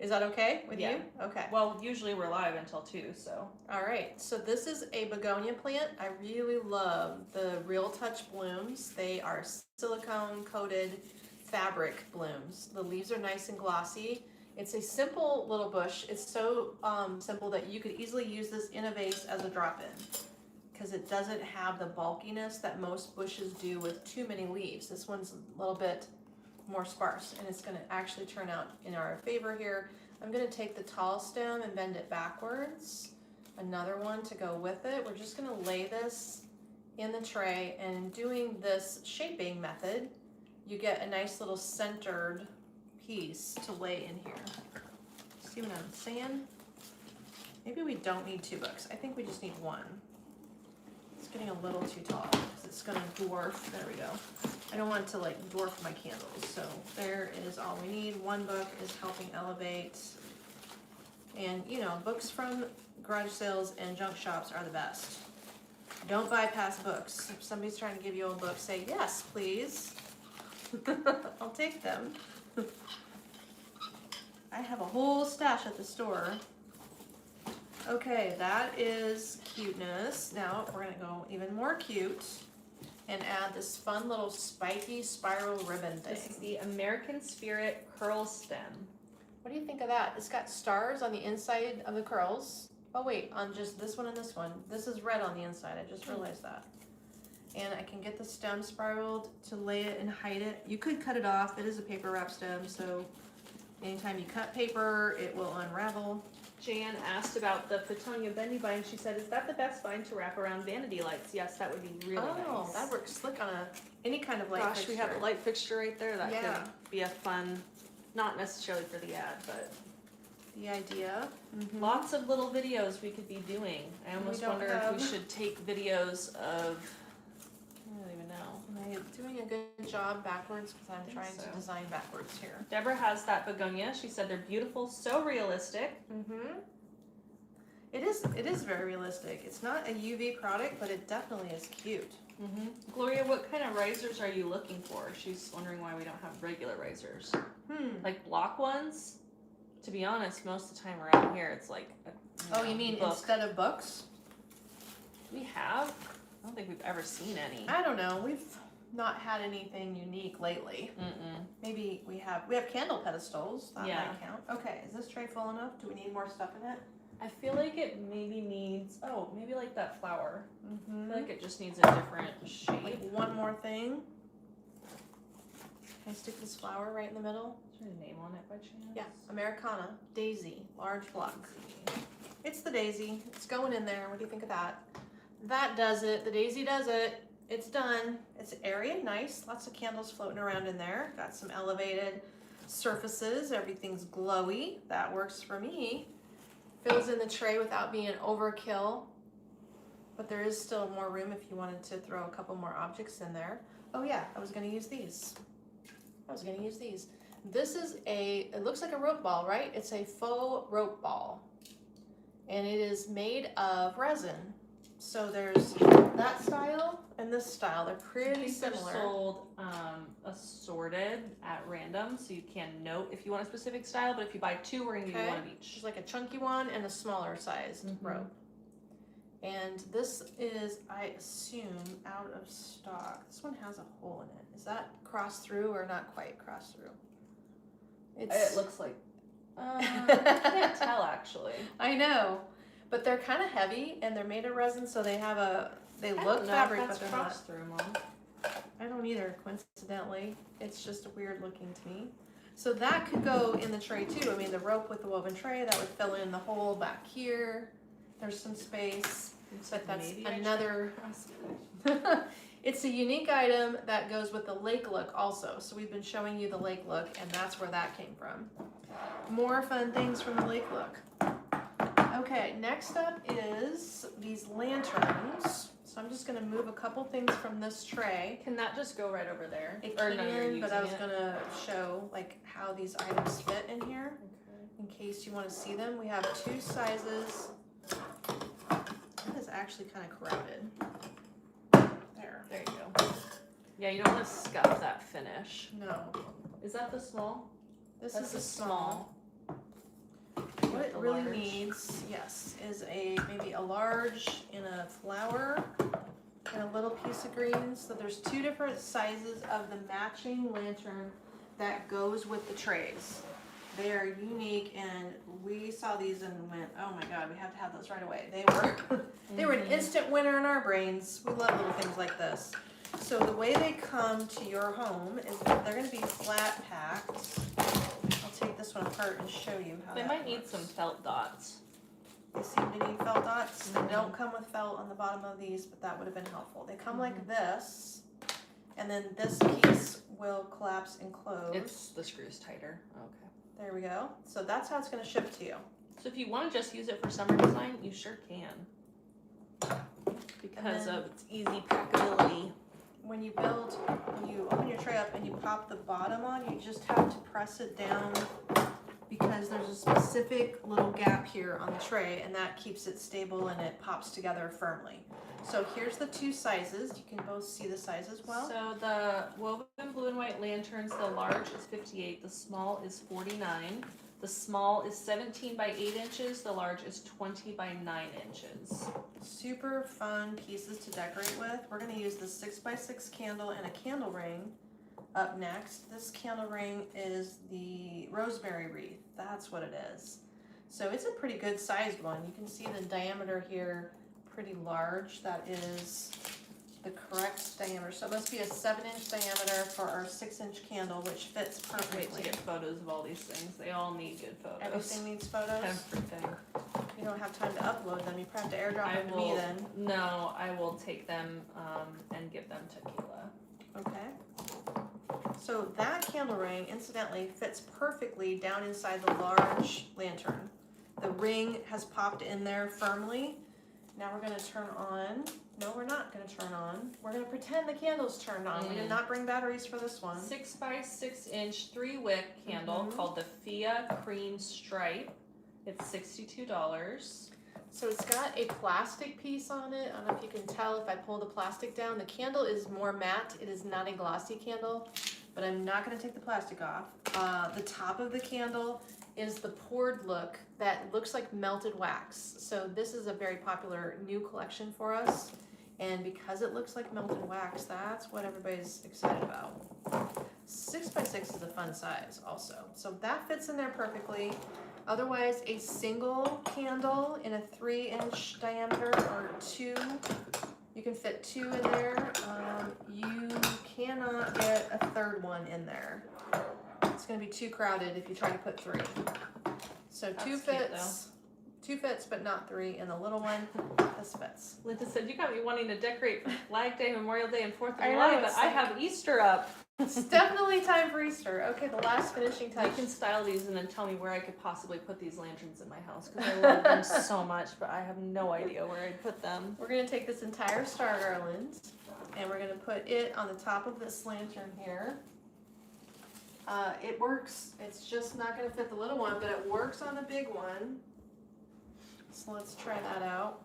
Is that okay with you? Okay. Well, usually we're live until 2, so. All right, so this is a begonia plant. I really love the Real Touch blooms. They are silicone coated fabric blooms. The leaves are nice and glossy. It's a simple little bush. It's so simple that you could easily use this in a vase as a drop-in because it doesn't have the bulkiness that most bushes do with too many leaves. This one's a little bit more sparse, and it's going to actually turn out in our favor here. I'm going to take the tall stem and bend it backwards. Another one to go with it. We're just going to lay this in the tray, and doing this shaping method, you get a nice little centered piece to lay in here. See what I'm saying? Maybe we don't need 2 books. I think we just need 1. It's getting a little too tall because it's going to dwarf. There we go. I don't want it to like dwarf my candles. So there is all we need. 1 book is helping elevate. And you know, books from garage sales and junk shops are the best. Don't bypass books. If somebody's trying to give you old books, say yes, please. I'll take them. I have a whole stash at the store. Okay, that is cuteness. Now we're gonna go even more cute and add this fun little spiky spiral ribbon thing. This is the American Spirit curl stem. What do you think of that? It's got stars on the inside of the curls. Oh wait, on just this one and this one. This is red on the inside, I just realized that. And I can get the stem spiraled to lay it and hide it. You could cut it off. It is a paper wrap stem, so anytime you cut paper, it will unravel. Jan asked about the Fittonia bendy vine. She said, is that the best vine to wrap around vanity lights? Yes, that would be really nice. Oh, that works slick on any kind of light Gosh, fixture. we have a light fixture right there. That Yeah. could be a fun, not necessarily for the ad, but The idea. lots of little videos we could be doing. I almost don't wonder if have- we should take videos of, I don't even know. Am I doing a good job backwards? Because I'm think trying so. to design backwards here. Deborah has that begonia. She said they're beautiful, so realistic. It is very realistic. It's not a UV product, but it definitely is cute. Gloria, what kind of risers are you looking for? She's wondering why we don't have regular risers. Like block ones? To be honest, most of the time around here it's like a, You mean book. instead of books? We have? I don't think we've ever seen any. I don't know. We've not had anything unique lately. Maybe we have candle pedestals. That might count. Okay, is this tray full enough? Do we need more stuff in it? I feel like it maybe needs, maybe like that flower. I feel like it just needs a different shape. Like one more thing. Can I stick this flower right in the middle? Is there a name on it by chance? Yeah, Americana, daisy, large block. It's the daisy. It's going in there. What do you think of that? That does it. The daisy does it. It's done. It's airy and nice. Lots of candles floating around in there. Got some elevated surfaces. Everything's glowy. That works for me. Fills in the tray without being an overkill. But there is still more room if you wanted to throw a couple more objects in there. Oh yeah, I was going to use these. This is it looks like a rope ball, right? It's a faux rope ball. And it is made of resin. So there's that style and this style. They're pretty similar. They're sold assorted at random, so you can note if you want a specific style, but if you buy two, we're gonna give you one of each. There's like a chunky one and a smaller sized rope. And this is, I assume, out of stock. This one has a hole in it. Is that crossed through or not quite crossed through? It looks like, I can't tell actually. I know, but they're kind of heavy and they're made of resin, so they have they look fabric, but they're not. Through, Mom. I don't either, coincidentally. It's just weird looking to me. So that could go in the tray too. I mean, the rope with the woven tray, that would fill in the hole back here. There's some space, but that's another. It's a unique item that goes with the lake look also. So we've been showing you the lake look, and that's where that came from. More fun things from the lake look. Okay, next up is these lanterns. So I'm just going to move a couple things from this tray. Can that just go right over there? It can, but I was going to show like how these items fit in here. In case you want to see them. We have two sizes. That is actually kind of crowded. There you go. Yeah, you don't want to scuff that finish. No. Is that the small? This is a small. What it really needs, yes, is maybe a large in a flower and a little piece of green. So there's two different sizes of the matching lantern that goes with the trays. They are unique, and we saw these and went, oh my god, we have to have those right away. They were an instant winner in our brains. We love little things like this. So the way they come to your home is that they're going to be flat packed. I'll take this one apart and show you how they might need some felt dots. They seem to need felt dots. They don't come with felt on the bottom of these, but that would have been helpful. They come like this, and then this piece will collapse and close. It's the screws tighter. Okay. There we go. So that's how it's going to ship to you. So if you want to just use it for summer design, you sure can. Because of its easy packability. When you open your tray up and you pop the bottom on, you just have to press it down because there's a specific little gap here on the tray, and that keeps it stable and it pops together firmly. So here's the two sizes. You can both see the sizes well. So the woven blue and white lanterns, the large is 58, the small is 49. The small is 17 by 8 inches, the large is 20 by 9 inches. Super fun pieces to decorate with. We're going to use the 6x6 candle and a candle ring up next. This candle ring is the rosemary wreath. That's what it is. So it's a pretty good sized one. You can see the diameter here, pretty large. That is the correct diameter. So it must be a 7-inch diameter for our 6-inch candle, which fits perfectly. Wait to get photos of all these things. They all need good photos. Everything needs photos? Everything. You don't have time to upload them. You probably have to airdrop them to me then. No, I will take them and give them to Kayla. Okay. So that candle ring, incidentally, fits perfectly down inside the large lantern. The ring has popped in there firmly. Now we're going to turn on. No, we're not going to turn on. We're going to pretend the candle's turned on. We did not bring batteries for this one. 6x6 inch 3-wick candle called the Fia Cream Stripe. It's $62. So it's got a plastic piece on it. I don't know if you can tell if I pull the plastic down. The candle is more matte. It is not a glossy candle, but I'm not going to take the plastic off. The top of the candle is the poured look that looks like melted wax. So this is a very popular new collection for us. And because it looks like melted wax, that's what everybody's excited about. 6x6 is a fun size also. So that fits in there perfectly. Otherwise, a single candle in a 3-inch diameter or 2, you can fit 2 in there. You cannot get a third one in there. It's going to be too crowded if you try to put 3. So that's 2 fits. 2 fits, but not 3. And the little one, this fits. Linda said, you got me wanting to decorate for Flag Day, Memorial Day, and 4th of July, but I have Easter up. It's definitely time for Easter. Okay, the last finishing touch. You can style these and then tell me where I could possibly put these lanterns in my house, because I love them so much, but I have no idea where I'd put them. We're going to take this entire star garland, and we're going to put it on the top of this lantern here. It works. It's just not going to fit the little one, but it works on the big one. So let's try that out.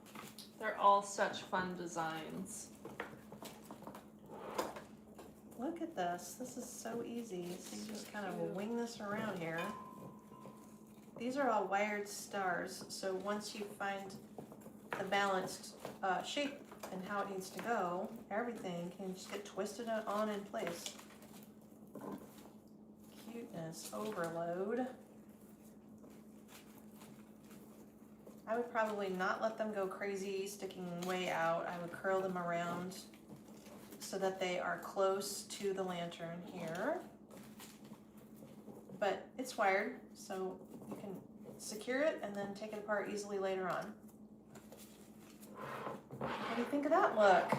They're all such fun designs. Look at this. This is so easy. So you just kind of wing this around here. These are all wired stars, so once you find the balanced shape and how it needs to go, everything can just get twisted on in place. Cuteness overload. I would probably not let them go crazy, sticking way out. I would curl them around so that they are close to the lantern here. But it's wired, so you can secure it and then take it apart easily later on. What do you think of that look?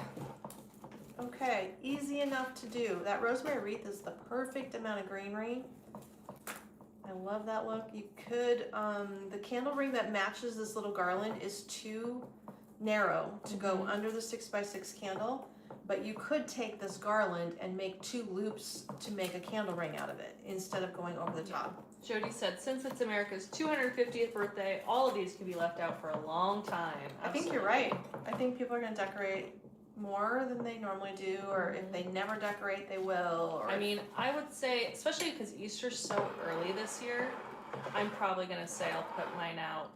Okay, easy enough to do. That rosemary wreath is the perfect amount of greenery. I love that look. You could, the candle ring that matches this little garland is too narrow to go under the 6x6 candle, but you could take this garland and make 2 loops to make a candle ring out of it instead of going over the top. Jody said, since it's America's 250th birthday, all of these can be left out for a long time. Absolutely. I think you're right. I think people are going to decorate more than they normally do, or if they never decorate, they will. Or I mean, I would say, especially because Easter's so early this year, I'm probably going to say I'll put mine out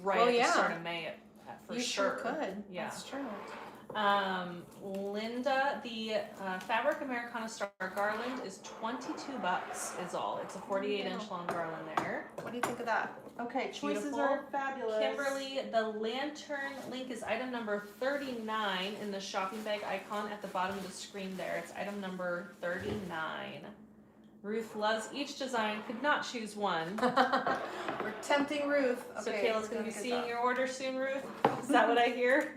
right at the start of May for you sure. You sure could. Yeah. That's true. Linda, the Fabric Americana Star Garland is $22 is all. It's a 48-inch long garland there. What do you think of that? Okay, choices Beautiful. are fabulous. Kimberly, the lantern link is item number 39 in the shopping bag icon at the bottom of the screen there. It's item number 39. Ruth loves each design, could not choose one. We're tempting Ruth. So Okay, Kayla's going to be seeing your order soon, Ruth? Is that what I hear?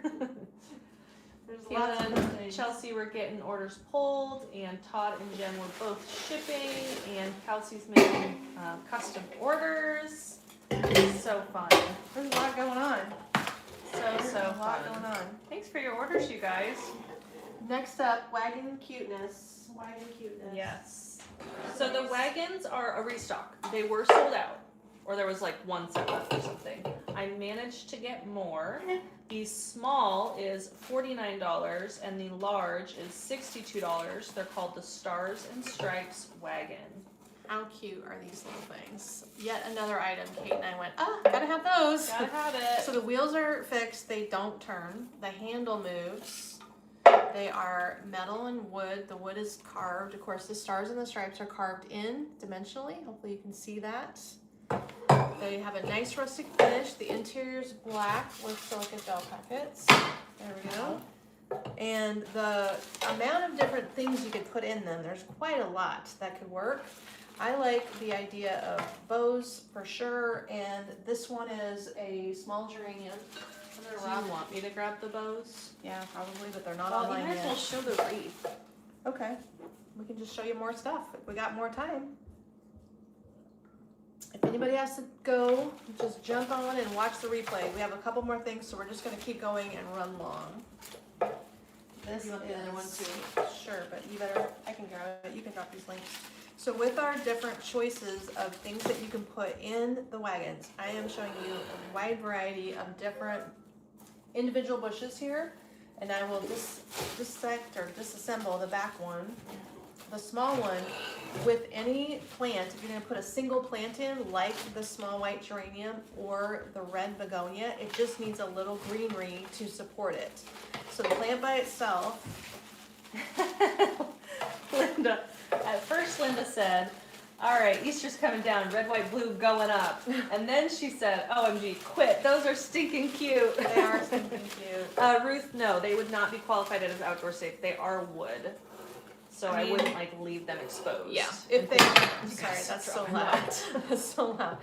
Lots of and things. Chelsea were getting orders pulled, and Todd and Jen were both shipping, and Kelsey's making custom orders. It's so fun. There's a lot going on. So A lot fun. going on. Thanks for your orders, you guys. Next up, Wagon Cuteness. Wagon Cuteness. Yes. So the wagons are a restock. They were sold out, or there was like one set left or something. I managed to get more. The small is $49 and the large is $62. They're called the Stars and Stripes Wagon. How cute are these little things? Yet another item. Kate and I went, gotta have those. Gotta have it. So the wheels are fixed. They don't turn. The handle moves. They are metal and wood. The wood is carved. Of course, the stars and the stripes are carved in dimensionally. Hopefully you can see that. They have a nice rustic finish. The interior is black with silicate bell pockets. There we go. And the amount of different things you could put in them, there's quite a lot that could work. I like the idea of bows for sure, and this one is a small geranium. Do you want me to grab the bows? Yeah, probably, but they're not Well, online you might as well yet. show the wreath. Okay, we can just show you more stuff if we got more time. If anybody has to go, just jump on and watch the replay. We have a couple more things, so we're just going to keep going and run long. This You want the other one too? Sure, but you better, I can grab it. You can drop these links. So with our different choices of things that you can put in the wagons, I am showing you a wide variety of different individual bushes here, and I will dissect or disassemble the back one. The small one, with any plant, if you're going to put a single plant in, like the small white geranium or the red begonia, it just needs a little greenery to support it. So the plant by itself. Linda, at first Linda said, all right, Easter's coming down, red, white, blue going up. And then she said, OMG, quit, those are stinking cute. They are stinking cute. Ruth, no, they would not be qualified as outdoor safe. They are wood. So I wouldn't like leave them exposed. Yeah, if they, I'm sorry, that's so loud. That's so loud.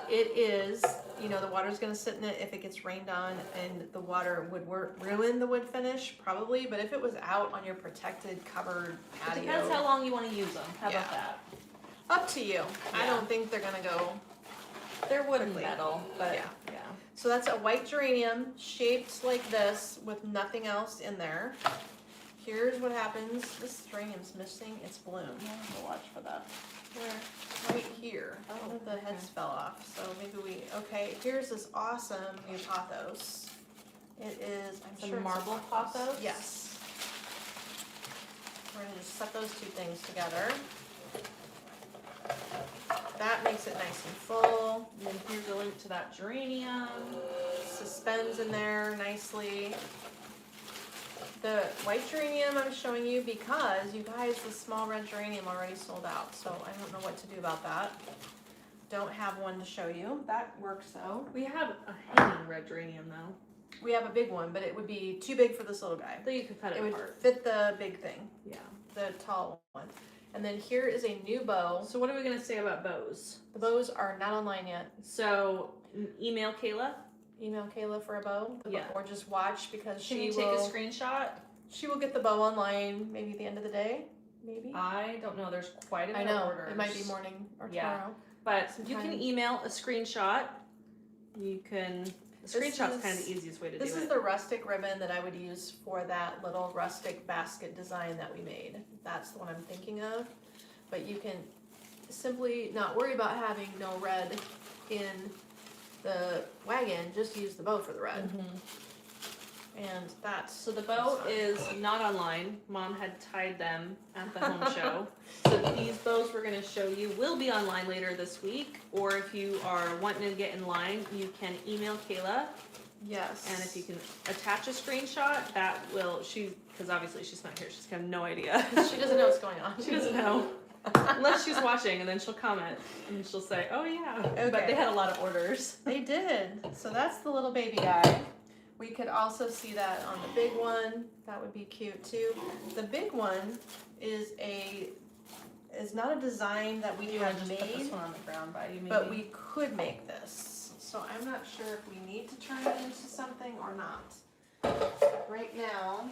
It is, you know, the water's gonna sit in it if it gets rained on, and the water would ruin the wood finish, probably, but if it was out on your protected, covered patio. It depends how long you want to use them. How about that? Up to you. I Yeah. don't think they're gonna go. They're wood and Quickly. metal, but Yeah. yeah. So that's a white geranium shaped like this with nothing else in there. here's what happens. This geranium's missing its bloom. I'll have to watch for that. Where? Right here. Oh, One of the heads okay. fell off, so maybe okay, here's this awesome new pothos. It is, I'm The sure marble it's a pothos. pothos? Yes. We're gonna just set those two things together. That makes it nice and full. And then here's a link to that geranium. Suspends in there nicely. The white geranium I'm showing you because you guys, the small red geranium already sold out, so I don't know what to do about that. Don't have one to show you. That works though. We have a hanging red geranium though. We have a big one, but it would be too big for this little guy. So you could cut it It would apart. fit the big thing, Yeah. the tall one. And then here is a new bow. So what are we gonna say about bows? The bows are not online yet. So email Kayla. Email Kayla for a bow, Yeah. or just watch because Can she you take will. a screenshot? She will get the bow online maybe at the end of the day, maybe. I don't know. There's quite a I bit know of orders. it might be morning or Yeah. tomorrow. But you sometime. can email a screenshot. You can. A screenshot's is- kind of the easiest way to This do is it. the rustic ribbon that I would use for that little rustic basket design that we made. That's the one I'm thinking of. But you can simply not worry about having no red in the wagon, just use the bow for the red. And that's So the bow fine. is not online. Mom had tied them at the home show. So these bows we're going to show you will be online later this week. Or if you are wanting to get in line, you can email Kayla. Yes. And if you can attach a screenshot, that will, because obviously she's not here. She's got no idea. She doesn't know what's going on. She doesn't know. Unless she's watching, and then she'll comment. And she'll say, oh yeah. But Okay. they had a lot of orders. They did. So that's the little baby guy. We could also see that on the big one. That would be cute too. The big one is not a design that we You want have to just put this made, one on the ground by you, maybe? but we could make this. So I'm not sure if we need to turn it into something or not. Right now,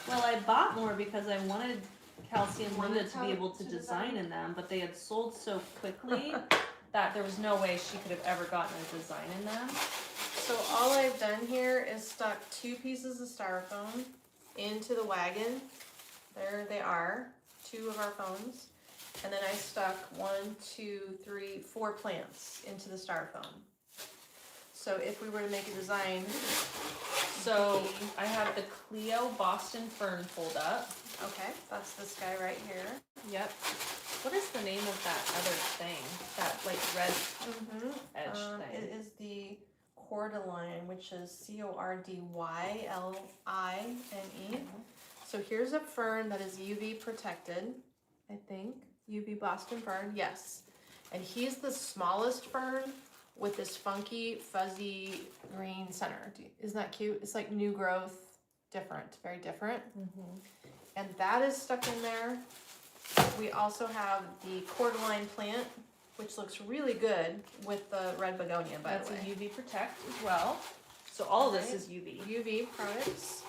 Well, I bought more because I wanted Kelsey and Wanted Linda to be able to to design design? in them, but they had sold so quickly that there was no way she could have ever gotten a design in them. so all I've done here is stuck 2 pieces of styrofoam into the wagon. There they are, 2 of our phones. And then I stuck 1, 2, 3, 4 plants into the styrofoam. So if we were to make a design, So I have the Clio Boston Fern fold up. okay, that's this guy right here. Yep. What is the name of that other thing? That like red edge thing. It is the cordyline, which is CORDYLINE. So here's a fern that is UV protected, I think. UV Boston fern, yes. And he's the smallest fern with this funky, fuzzy green center. Isn't that cute? It's like new growth, different, very different. And that is stuck in there. We also have the cordyline plant, which looks really good with the red begonia, by That's the way. a UV Protect as well. So all of this Right. is UV. UV products.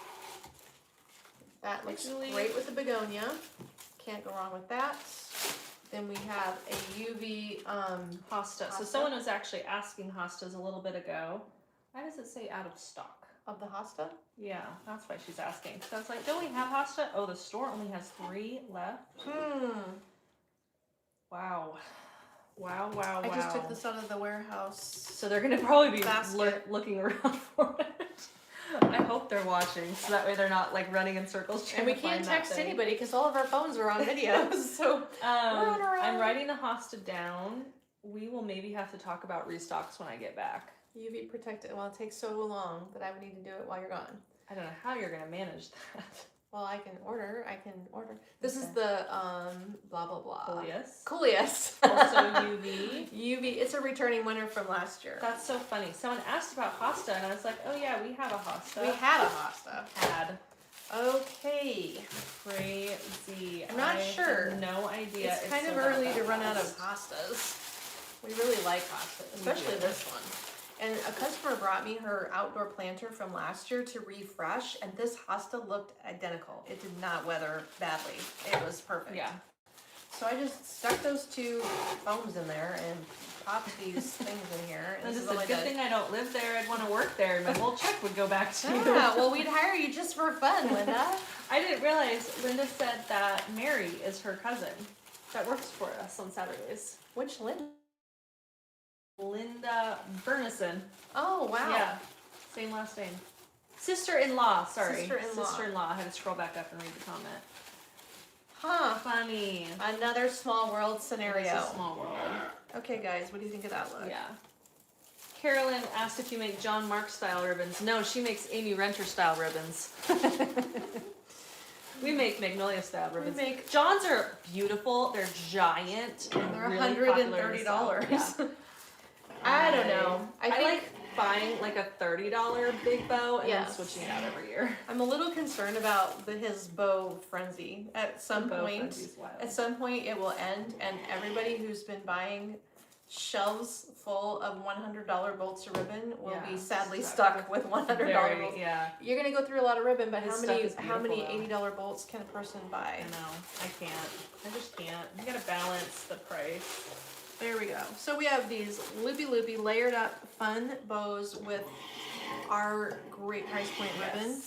That looks Actually- great with the begonia. Can't go wrong with that. Then we have a UV, Hosta. So Hosta. someone was actually asking Hostas a little bit ago. Why does it say out of stock? of the hosta. Yeah, that's why she's asking. So I was like, don't we have Hosta? Oh, the store only has 3 left. Wow. Wow, wow, wow. I just took this out of the warehouse. So they're going to probably be Basket. looking around for it. I hope they're watching, so that way they're not like running in circles trying And we to can't find that text thing. anybody because all of our phones are on videos. So on our I'm own. writing the Hosta down. We will maybe have to talk about restocks when I get back. UV protected. Well, it takes so long that I would need to do it while you're gone. I don't know how you're going to manage that. Well, I can order. This is Okay. the blah blah blah. Coleus. Coleus. Also UV. UV. It's a returning winner from last year. That's so funny. Someone asked about Hosta, and I was like, oh yeah, we have a Hosta. We had a hosta. had. Okay. Crazy. I'm not I sure. have no idea. It's kind sold of out early that to run out of fast. hostas. We really like hostas, especially do. this one. And a customer brought me her outdoor planter from last year to refresh, and this hosta looked identical. It did not weather badly. It was perfect. Yeah. So I just stuck those 2 foams in there and popped these things in here. And this it's is all a I good did. thing I don't live there. I'd want to work there, and my whole check would go back to you. Yeah, well, we'd hire you just for fun, Linda. I didn't realize Linda said that Mary is her cousin that works for us on Saturdays. Which Linda? Linda Bernison. Oh, wow. Yeah, same last name. Sister-in-law, sorry. Sister-in-law. Sister-in-law. I had to scroll back up and read the comment. Huh. Funny. Another small world scenario. It's a small world. Okay, guys, what do you think of that look? Yeah. Carolyn asked if you make John Mark style ribbons. No, she makes Amy Renter style ribbons. We make Magnolia style ribbons. John's are beautiful. They're giant. And they're really $130. Yeah. I don't know. I think like buying like a $30 big bow and Yes. then switching it out every year. I'm a little concerned about his bow frenzy. At some point, it will end, and everybody who's been buying shelves full of $100 bolts of ribbon will be sadly stuck with $100 bolts. Yeah. You're gonna go through a lot of ribbon, but His how stuff many is beautiful, $80 bolts can a person buy? I know. I can't. I just can't. You gotta balance the price. There we go. So we have these loopy layered up fun bows with our great price point ribbon,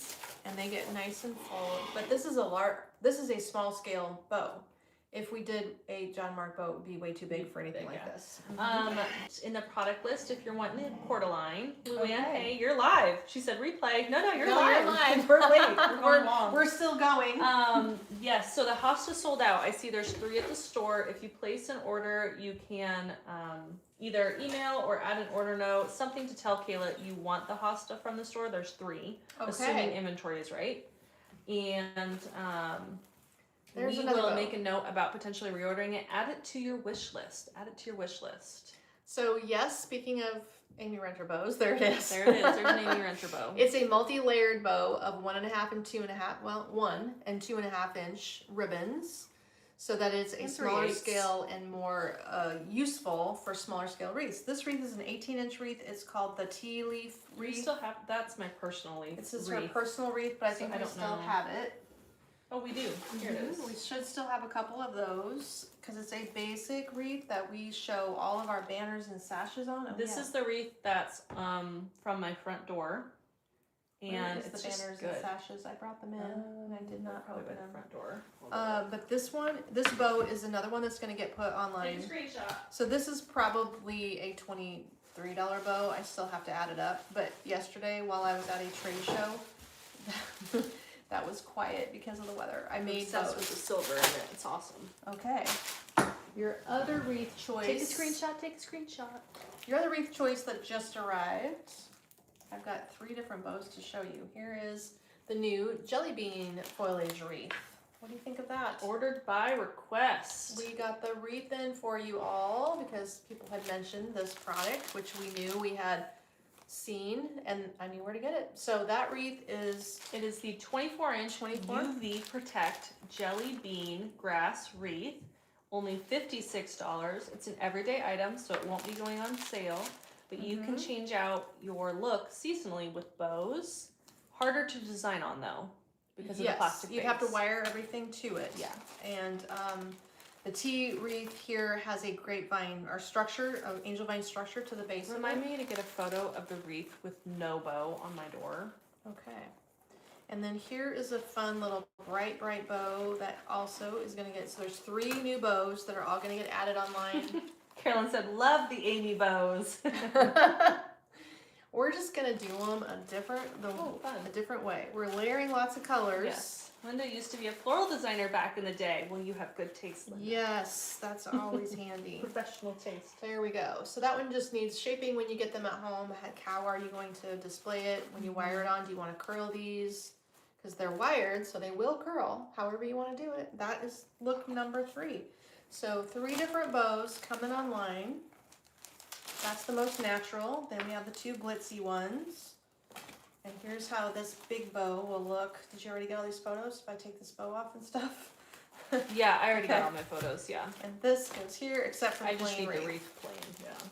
and they get nice and full. But this is a small scale bow. If we did a John Mark bow, it would be way too big for anything like this. In the product list, if you're wanting a Portaline, Luann, Okay. hey, you're live. She said replay. No, you're No, live. you're live. We're late. We're going long. We're still going. Yes, so the hosta sold out. I see there's 3 at the store. If you place an order, you can either email or add an order note, something to tell Kayla you want the hosta from the store. There's 3, assuming inventory is right. And There's we another will bow. make a note about potentially reordering it. Add it to your wish list. So yes, speaking of Amy Renter bows, there it is. There it is. There's an Amy Renter bow. It's a multi-layered bow of 1.5 and 2.5. Well, 1 and 2.5 inch ribbons, so that it's a And smaller 3/8. scale and more useful for smaller scale wreaths. This wreath is an 18-inch wreath. It's called the tea leaf We wreath. still have, that's my personal wreath. This is her personal wreath, but I think I we don't still know. have it. Oh, we do. Here it is. We should still have a couple of those because it's a basic wreath that we show all of our banners and sashes on. Oh, This is the wreath that's from my front door, and it's it's the just banners good. and sashes. I brought them in, and I did not Probably by open the them. front door. But this bow is another one that's going to get put online. Take a screenshot. So this is probably a $23 bow. I still have to add it up. But yesterday, while I was at a trade show, that was quiet because of the weather. I made Obsessed bows. with the silver in it. It's awesome. Okay. Your other wreath choice. Take a screenshot. Take a screenshot. Your other wreath choice that just arrived. I've got 3 different bows to show you. Here is the new jelly bean foliage wreath. What do you think of that? Ordered by request. We got the wreath in for you all because people had mentioned this product, which we knew we had seen, and I knew where to get it. So that wreath is It is the 24-inch 24? UV Protect Jelly Bean Grass Wreath. Only $56. It's an everyday item, so it won't be going on sale. But you can change out your look seasonally with bows. Harder to design on though, because of the plastic base. You have to wire everything to it. Yeah. And the tea wreath here has a grapevine or structure, an angel vine structure to the base of Remind it. me to get a photo of the wreath with no bow on my door. Okay. And then here is a fun little bright bow that also is going to get, so there's 3 new bows that are all going to get added online. Carolyn said, love the Amy bows. We're just going to do them a different way. We're layering lots of colors. Yes. Linda used to be a floral designer back in the day. Well, you have good taste, Linda. Yes, that's always handy. Professional taste. There we go. So that one just needs shaping when you get them at home. How are you going to display it? When you wire it on, do you want to curl these? Because they're wired, so they will curl however you want to do it. That is look number 3. So 3 different bows coming online. That's the most natural. Then we have the 2 glitzy ones. And here's how this big bow will look. Did you already get all these photos if I take this bow off and stuff? Yeah, I already got all my photos, yeah. And this goes here, except for the I just plain need the wreath. wreath plain, yeah.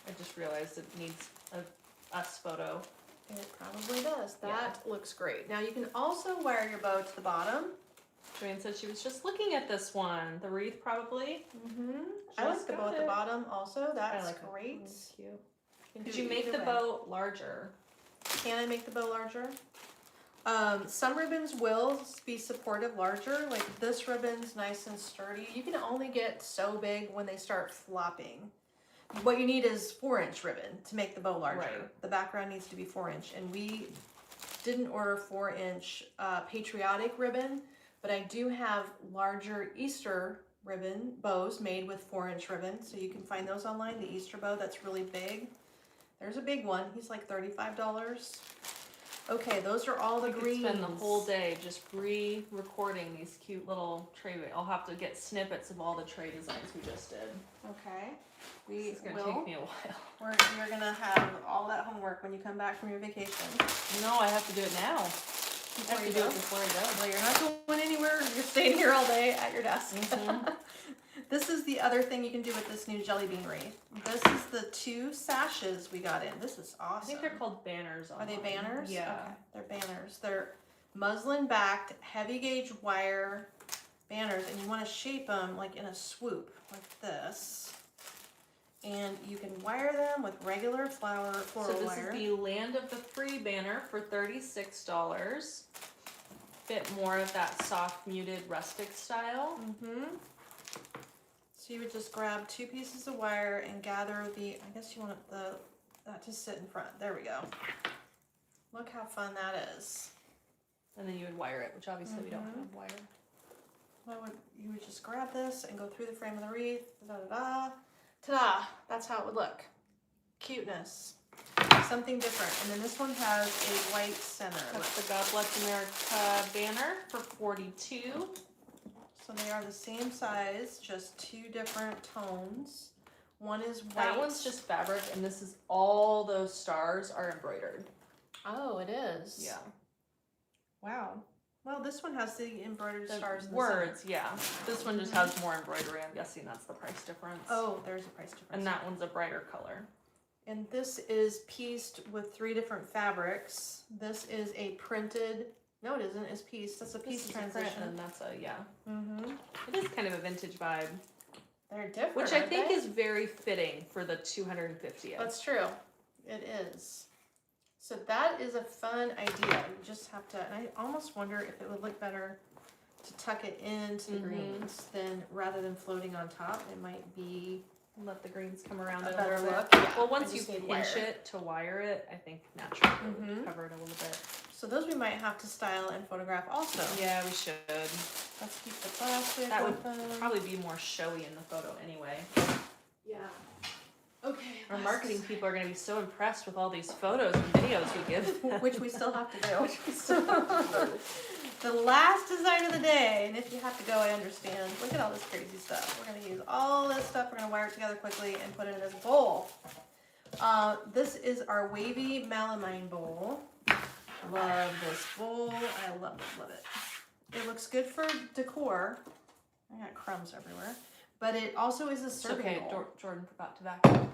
I just realized it needs a us photo. It probably does. That looks great. Now you can also wire your bow to the bottom. Joanne said she was just looking at this one. The wreath probably. I like the bow at the bottom also. That's great. It's cute. can Did do you it make either the way. bow larger? Can I make the bow larger? Some ribbons will be supportive larger, like this ribbon's nice and sturdy. You can only get so big when they start flopping. What you need is 4-inch ribbon to make the bow larger. Right. The background needs to be 4-inch, and we didn't order 4-inch Patriotic ribbon, but I do have larger Easter ribbon bows made with 4-inch ribbon, so you can find those online. The Easter bow that's really big. There's a big one. He's like $35. Okay, those are all the greens. We could spend the whole day just re-recording these cute little tray. I'll have to get snippets of all the tray designs we just did. Okay. It's gonna take me a while. You're gonna have all that homework when you come back from your vacation. No, I have to do it now. I have to do it before I go. Well, you're not going anywhere. You're staying here all day at your desk. This is the other thing you can do with this new jelly bean wreath. This is the 2 sashes we got in. This is awesome. I think they're called banners. Are they banners? Yeah. Okay. They're banners. They're muslin backed, heavy gauge wire banners, and you want to shape them like in a swoop, like this. And you can wire them with regular floral So this wire. is the Land of the Free banner for $36. Bit more of that soft muted rustic style. So you would just grab 2 pieces of wire and gather the, I guess you want that to sit in front. There we go. Look how fun that is. And then you would wire it, which obviously we don't have wire. You would just grab this and go through the frame of the wreath. Da-da-da. Ta-da! That's how it would look. Cuteness. Something different. And then this one has a white center. That's the God Bless America banner for $42. So they are the same size, just 2 different tones. One is white. That one's just fabric, and this is all those stars are embroidered. Oh, it is. Yeah. Wow. Well, this one has the embroidered The stars in the words, center. yeah. This one just has more embroidery. I'm guessing that's the price difference. Oh, there's a price difference. And that one's a brighter color. And this is pieced with 3 different fabrics. This is a printed. No, it isn't. It's pieced. That's a piece transition. And that's a, yeah. Mm-hmm. It is kind of a vintage vibe. They're different. Which I think is very fitting for the 250th. That's true. It is. So that is a fun idea. You just have to, and I almost wonder if it would look better to tuck it into the greens than rather than floating on top. It might be let the greens come around a it better little bit. look. Yeah, well, once I you just need pinch wire. it to wire it, I think naturally it would cover it a little bit. So those we might have to style and photograph also. Yeah, we should. Let's keep the plastic That would open. probably be more showy in the photo anyway. Yeah. Okay. Our marketing people are going to be so impressed with all these photos and videos we give them. Which we still have to do. The last design of the day, and if you have to go, I understand. Look at all this crazy stuff. We're going to use all this stuff. We're going to wire it together quickly and put it in this bowl. This is our wavy melamine bowl. Love this bowl. I love it. It looks good for decor. I got crumbs everywhere. But it also is a serving bowl. Okay, Jordan forgot to vacuum.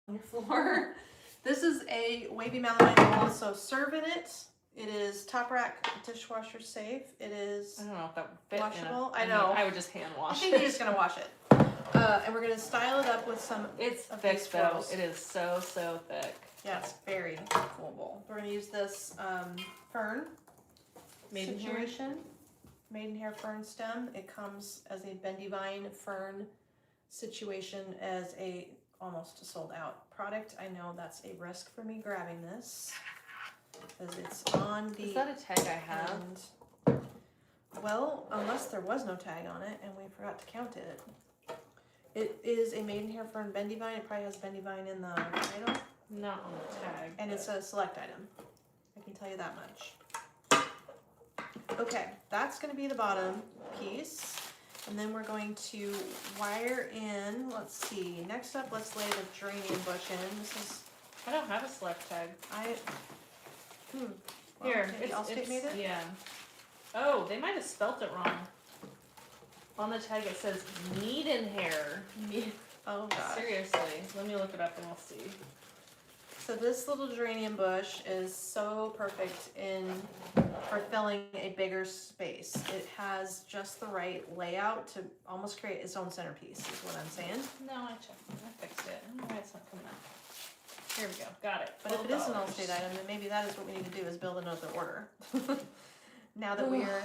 On your floor. This is a wavy melamine bowl, so serve in it. It is top rack, dishwasher safe. It is I don't know if that would fit. washable. I know. I would just hand I wash think it. you're just gonna wash it. And we're gonna style it up with some. It's of thick these though. flows. It is so thick. Yeah, it's very cool bowl. We're gonna use this fern situation. Maidenhair fern stem. It comes as a bendy vine fern situation as a almost sold out product. I know that's a risk for me grabbing this because it's on the. Is that a tag I have? end. Well, unless there was no tag on it and we forgot to count it. It is a maidenhair fern bendy vine. It probably has bendy vine in the title. Not on the tag. And it's a select item. I can tell you that much. Okay, that's going to be the bottom piece. And then we're going to wire in, let's see, next up, let's lay the geranium bush in. This is, I don't have a select tag. well, Here, maybe Allstate made it? Yeah. Oh, they might have spelt it wrong. On the tag it says maidenhair. Oh gosh. Seriously, let me look it up and we'll see. So this little geranium bush is so perfect for filling a bigger space. It has just the right layout to almost create its own centerpiece, is what I'm saying. No, I checked it. I fixed it. I don't know why it's not coming up. Here we go. Got it. But if it is an $12. Allstate item, then maybe that is what we need to do, is build another order. Now that we are,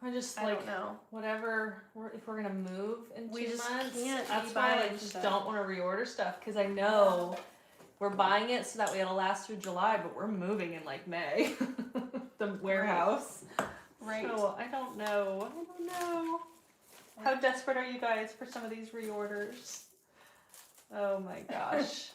I just I like don't know. whatever. If we're gonna move in We 2 just months, can't that's be why I buying just stuff. don't want to reorder stuff because I know we're buying it so that way it'll last through July, but we're moving in like May. The warehouse. Right. So I don't know. How desperate are you guys for some of these reorders? Oh my gosh.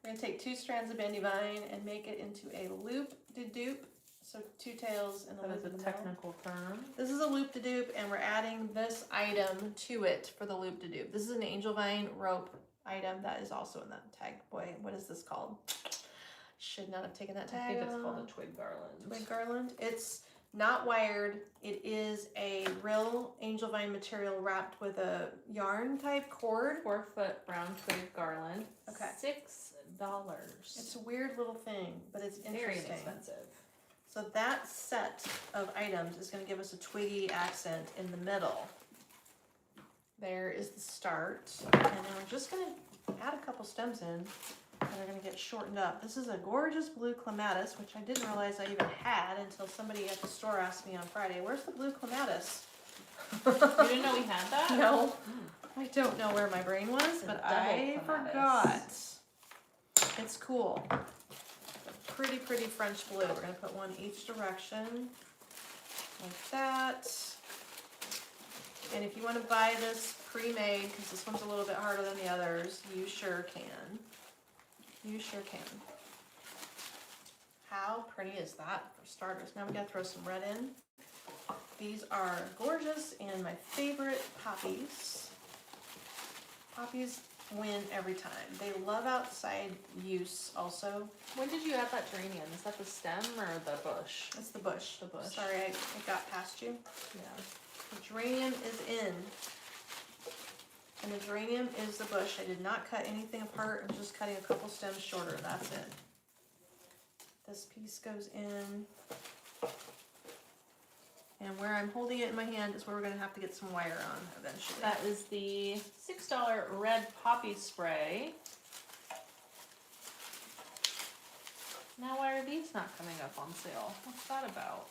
We're gonna take 2 strands of bandivine and make it into a loop-de-dupe. So 2 tails and a That loop is in a the middle. technical term. This is a loop-de-dupe, and we're adding this item to it for the loop-de-dupe. This is an angel vine rope item that is also in that tag. Boy, what is this called? Should not have taken that I tag think it's called off. a twig garland. Twig garland. It's not wired. It is a real angel vine material wrapped with a yarn type cord. 4-foot brown twig garland. Okay. $6. It's a weird little thing, but it's Very interesting. inexpensive. So that set of items is going to give us a twiggy accent in the middle. There is the start. And then we're just going to add a couple stems in. And they're going to get shortened up. This is a gorgeous blue clematis, which I didn't realize I even had until somebody at the store asked me on Friday, where's the blue clematis? You didn't know we had that? No. I don't know where my brain was, but I forgot. It's cool. Pretty French blue. We're going to put one each direction, like that. And if you want to buy this pre-made, because this one's a little bit harder than the others, you sure can. You sure can. How pretty is that for starters? Now we got to throw some red in. These are gorgeous and my favorite poppies. Poppies win every time. They love outside use also. When did you add that geranium? Is that the stem or the bush? It's the bush. The bush. Sorry, I got past you. Yeah. The geranium is in. And the geranium is the bush. I did not cut anything apart. I'm just cutting a couple stems shorter. That's it. This piece goes in. And where I'm holding it in my hand is where we're going to have to get some wire on eventually. That is the $6 red poppy spray. Now why are these not coming up on sale? What's that about?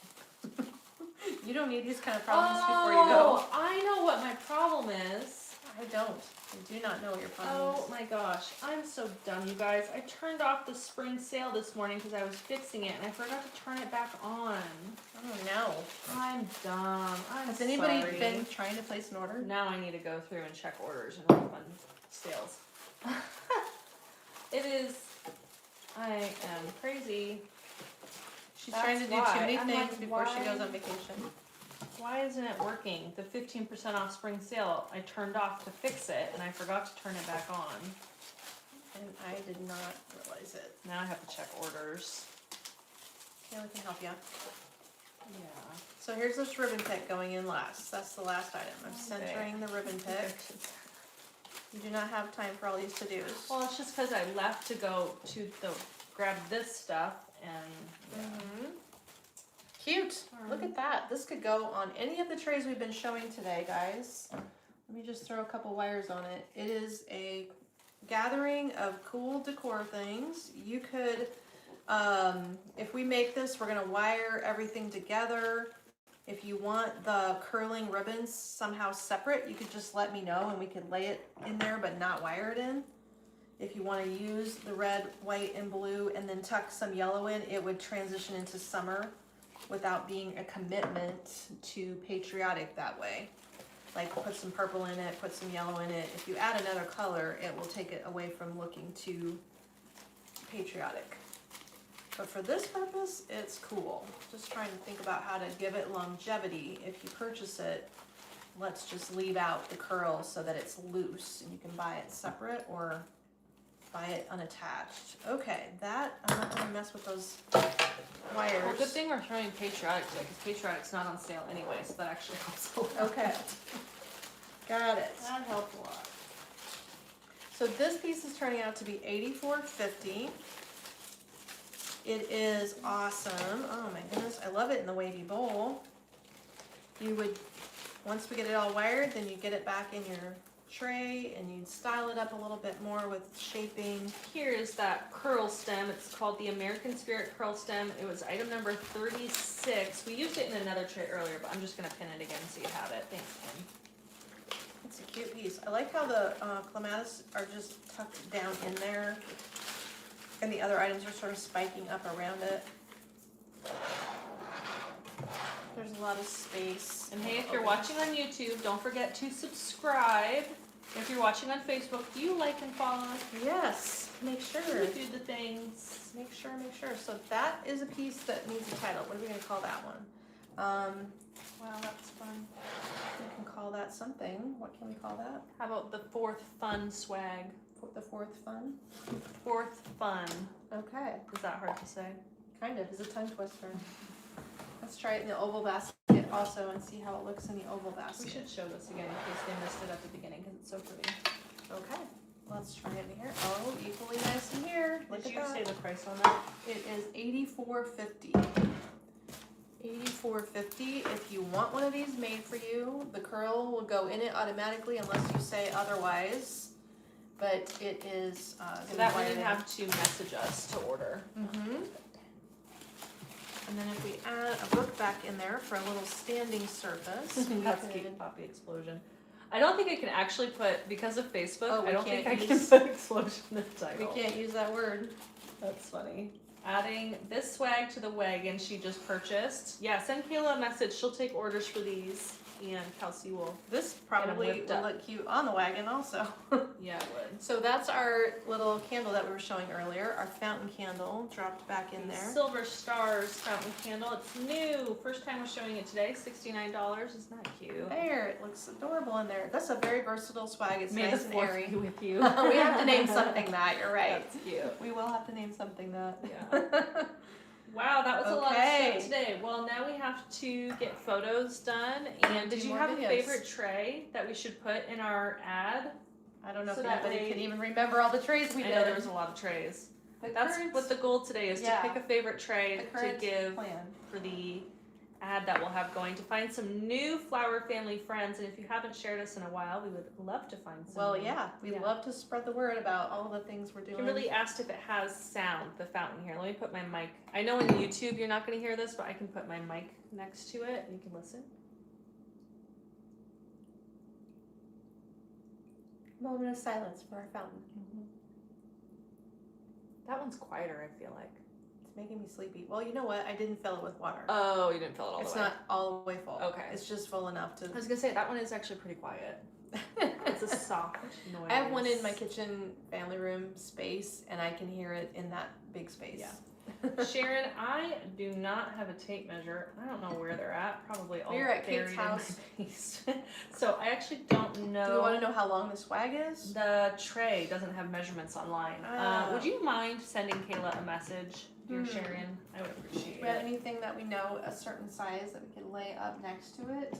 You don't need these kind of problems before you go. I know what my problem is. I don't. I do not know what your problem Oh is. my gosh, I'm so dumb, you guys. I turned off the spring sale this morning because I was fixing it and I forgot to turn it back on. Oh no. I'm dumb. Has anybody been trying to place an order? Now I need to go through and check orders and refund sales. It is. I am crazy. She's That's trying to do why. too many I'm things like, before she why? goes on vacation. Why isn't it working? The 15% off spring sale I turned off to fix it and I forgot to turn it back on. And I did not realize it. Now I have to check orders. Okay, we can help you. Yeah. So here's this ribbon pick going in last. That's the last item. I'm centering the ribbon pick. You do not have time for all these to-dos. Well, it's just because I left to go to grab this stuff and Cute. Look at that. This could go on any of the trays we've been showing today, guys. Let me just throw a couple wires on it. It is a gathering of cool decor things. You could, if we make this, we're going to wire everything together. If you want the curling ribbons somehow separate, you could just let me know and we could lay it in there but not wire it in. If you want to use the red, white, and blue and then tuck some yellow in, it would transition into summer without being a commitment to patriotic that way. Like put some purple in it, put some yellow in it. If you add another color, it will take it away from looking too patriotic. But for this purpose, it's cool. Just trying to think about how to give it longevity. If you purchase it, let's just leave out the curl so that it's loose and you can buy it separate or buy it unattached. Okay, that, I'm not gonna mess with those wires. well, good thing we're throwing Patriotic today because Patriotic's not on sale anyway, so that actually helps a lot. Okay, got it. That helped a lot. So this piece is turning out to be $84.50. It is awesome. Oh my goodness, I love it in the wavy bowl. You would, once we get it all wired, then you get it back in your tray and you'd style it up a little bit more with shaping. Here is that curl stem. It's called the American Spirit Curl Stem. It was item number 36. We used it in another tray earlier, but I'm just gonna pin it again so you have it. Thanks, Kim. It's a cute piece. I like how the clematis are just tucked down in there and the other items are sort of spiking up around it. There's a lot of space. And hey, if you're watching on YouTube, don't forget to subscribe. If you're watching on Facebook, do you like and follow us? Yes, make sure. Do the things. Make sure. So that is a piece that needs a title. What are we gonna call that one? Wow, that's fun. We can call that something. What can we call that? How about the fourth fun swag? The fourth fun? Fourth fun. Okay, Is that hard to say? kind of. It's a tongue twister. Let's try it in the oval basket also and see how it looks in the oval basket. We should show this again in case they missed it at the beginning because it's so pretty. Okay, let's try it in here. Oh, equally nice in here. Look Did at you that. say the price on that? It is $84.50. $84.50. If you want one of these made for you, the curl will go in it automatically unless you say otherwise. But it is. So that one didn't have to message us to order. Mm-hmm. And then if we add a book back in there for a little standing surface, we That's could- cute, Poppy Explosion. I don't think I can actually put, because of Facebook, Oh, we I don't think I can't can use- put explosion in the we title. can't use that word. That's funny. Adding this swag to the wagon she just purchased. Yeah, send Kayla a message. She'll take orders for these. And Kelsey will. This probably whipped will up. look cute on the wagon also. Yeah, it would. So that's our little candle that we were showing earlier, our fountain candle dropped back in there. Silver Stars fountain candle. It's new. First time we're showing it today. $69. Isn't that cute? There, it looks adorable in there. That's a very versatile swag. It's May nice the and fourth airy. be with you. We have to name something that, you're right. That's cute. We will have to name something that. Yeah. Wow, that was a lot of Okay. stuff today. Well, now we have to get photos done. And did do you more have videos. a favorite tray that we should put in our ad? I don't know So if that anybody way- can even remember all the trays we I did. know there was a lot of trays. The That's current- what the goal today is, Yeah. to pick a favorite tray the to current give plan. for the ad that we'll have going, to find some new flower family friends. And if you haven't shared us in a while, we would love to find some. Well, yeah, we'd Yeah. love to spread the word about all the things we're doing. Kimberly asked if it has sound, the fountain here. Let me put my mic. I know on YouTube you're not going to hear this, but I can put my mic next to it and you can listen. Moment of silence for our fountain. That one's quieter, I feel like. It's making me sleepy. Well, you know what? I didn't fill it with water. Oh, you didn't fill it all It's the way. not all the way full. Okay. It's just full enough to. I was going to say, that one is actually pretty quiet. It's a soft noise. I have one in my kitchen family room space, and I can hear it in that big space. Yeah. Sharon, I do not have a tape measure. I don't know where they're at. Probably all We're at buried Kate's in my house. basement. So I actually don't know. Do you want to know how long the swag is? The tray doesn't have measurements online. Would you mind sending Kayla a message, dear Sharon? I would appreciate Do we have it. anything that we know a certain size that we could lay up next to it?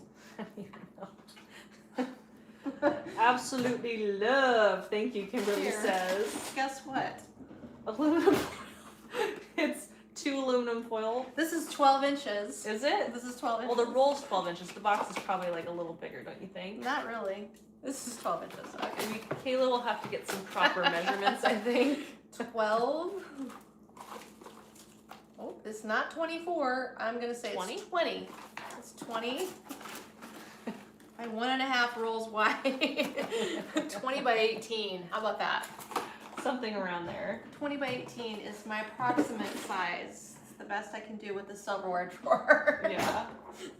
Absolutely love. Thank you, Kimberly Here. says. Guess what? Aluminum foil. It's 2 aluminum foil. This is 12 inches. Is it? This is 12 inches. Well, the roll's 12 inches. The box is probably like a little bigger, don't you think? Not really. This is 12 inches. Okay. Kayla will have to get some proper measurements, I think. 12. Oh, it's not 24. I'm going to say 20? it's 20. It's 20. By 1.5 rolls wide. 20 by 18. How about that? Something around there. 20 by 18 is my approximate size. It's the best I can do with the silverware drawer. Yeah.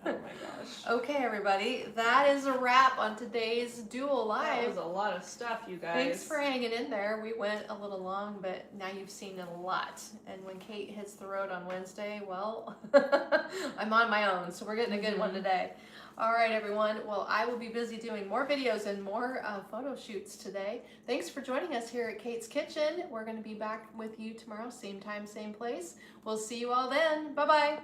Oh my gosh. Okay, everybody. That is a wrap on today's Dual That Live. was a lot of stuff, you guys. Thanks for hanging in there. We went a little long, but now you've seen a lot. And when Kate hits the road on Wednesday, well, I'm on my own, so we're getting a good one today. All right, everyone. Well, I will be busy doing more videos and more photo shoots today. Thanks for joining us here at Kate's Kitchen. We're going to be back with you tomorrow, same time, same place. We'll see you all then. Bye-bye.